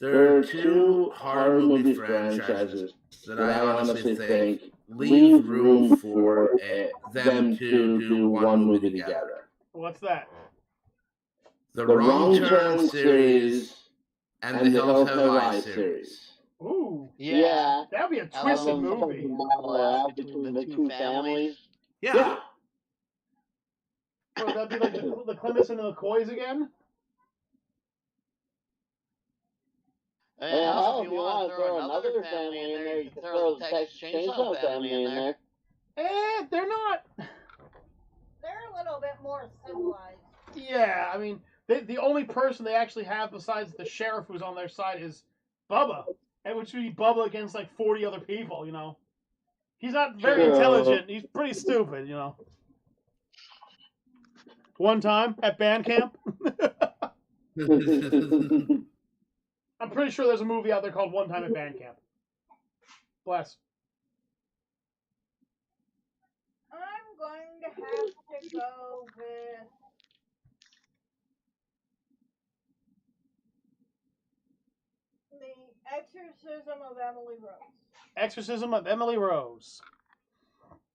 there are two horror movie franchises that I honestly think leave room for them to do one movie together.
What's that?
The Wrong Turn series and the Hills Have Eyes series.
Ooh,
Yeah.
that'd be a twisted movie.
Between the two families.
Yeah.
Would that be like the Clements and the McCoys again?
Hell, if you want to throw another family in there, you can throw the Texas Chainsaw family in there.
They're not.
They're a little bit more civilized.
Yeah, I mean, the only person they actually have besides the sheriff who's on their side is Bubba. And which would be Bubba against like 40 other people, you know. He's not very intelligent. He's pretty stupid, you know. One time at band camp. I'm pretty sure there's a movie out there called One Time at Band Camp. Bless.
I'm going to have to go with The Exorcism of Emily Rose.
Exorcism of Emily Rose.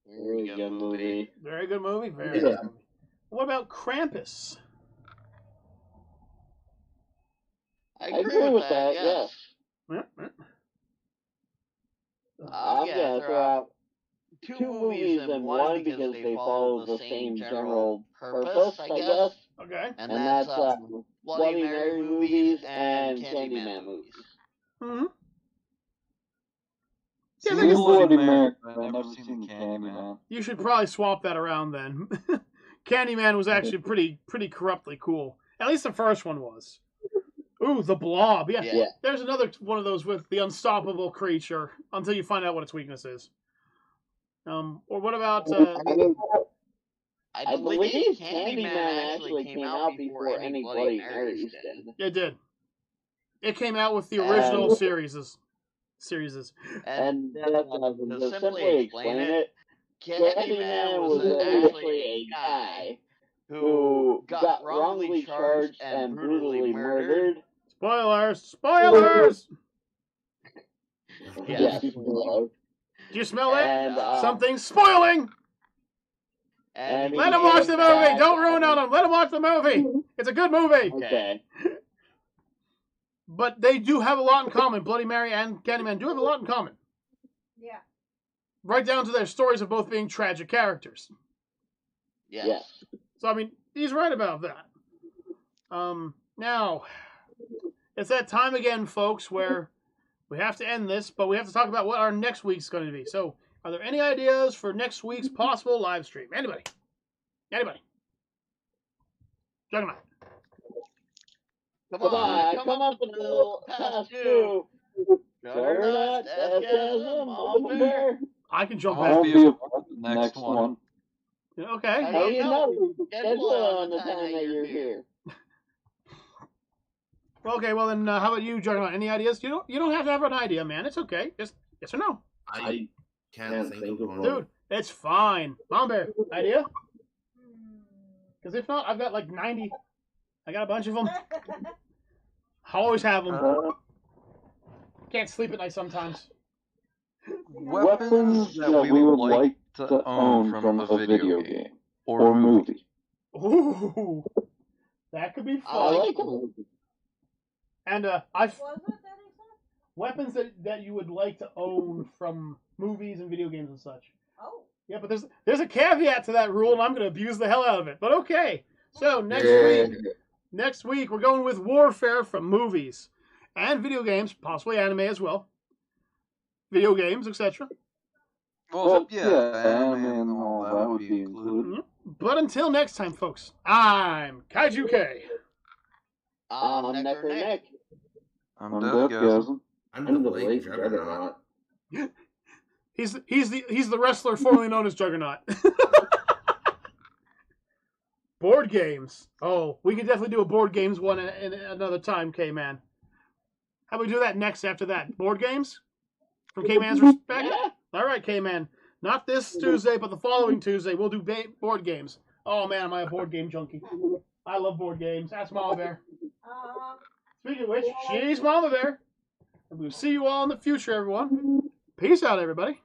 Very good movie.
Very good movie. Very good movie. What about Krampus?
I agree with that, yes.
I'm
going to throw out two movies in one because they follow the same general purpose, I guess.
Okay.
And that's Bloody Mary movies and Candyman movies.
Mm-hmm.
Yeah, Bloody Mary. I've never seen the Candyman.
You should probably swap that around then. Candyman was actually pretty corruptly cool. At least the first one was. Ooh, the Blob. Yeah. There's another one of those with the unstoppable creature until you find out what its weakness is. Or what about...
I believe Candyman actually came out before any Bloody Marys did.
It did. It came out with the original series.
And to simply explain it, Candyman was actually a guy who got wrongly charged and brutally murdered.
Spoilers!
Yes.
Do you smell it? Something's spoiling! Let him watch the movie! Don't ruin on him! Let him watch the movie! It's a good movie!
Okay.
But they do have a lot in common. Bloody Mary and Candyman do have a lot in common.
Yeah.
Right down to their stories of both being tragic characters.
Yes.
So, I mean, he's right about that. Now, it's that time again, folks, where we have to end this, but we have to talk about what our next week's going to be. So, are there any ideas for next week's possible live stream? Anybody? Juggernaut.
Come on, come up with a little past two. Juggernaut, Deathgasm, Mama Bear.
I can jump
I'll
in.
be the next one.
Okay.
How do you know? Schedule on the time that you're here.
Okay, well then, how about you, Juggernaut? Any ideas? You don't have to have an idea, man. It's okay. Just yes or no.
I can't think of one.
Dude, it's fine. Mom Bear, idea? Because if not, I've got like 90. I got a bunch of them. I always have them. Can't sleep at night sometimes.
Weapons that we would like to own from a video game or movie.
Ooh, that could be fun.
I like them.
And
Was it that he said?
weapons that you would like to own from movies and video games and such.
Oh.
Yeah, but there's a caveat to that rule, and I'm going to abuse the hell out of it. But okay. So next week we're going with warfare from movies and video games, possibly anime as well. Video games, etc.
Well, yeah, anime and all that would be included.
But until next time, folks, I'm Kaiju K.
I'm Necker Nick.
I'm Deathgasm.
I'm the late Juggernaut.
He's the wrestler formerly known as Juggernaut. Board games. Oh, we can definitely do a board games one in another time, K-Man. How about we do that next after that? Board games? From K-Man's perspective?
Yeah.
All right, K-Man. Not this Tuesday, but the following Tuesday, we'll do board games. Oh, man, am I a board game junkie. I love board games. That's Mama Bear. Speaking of which, she's Mama Bear. And we'll see you all in the future, everyone. Peace out, everybody.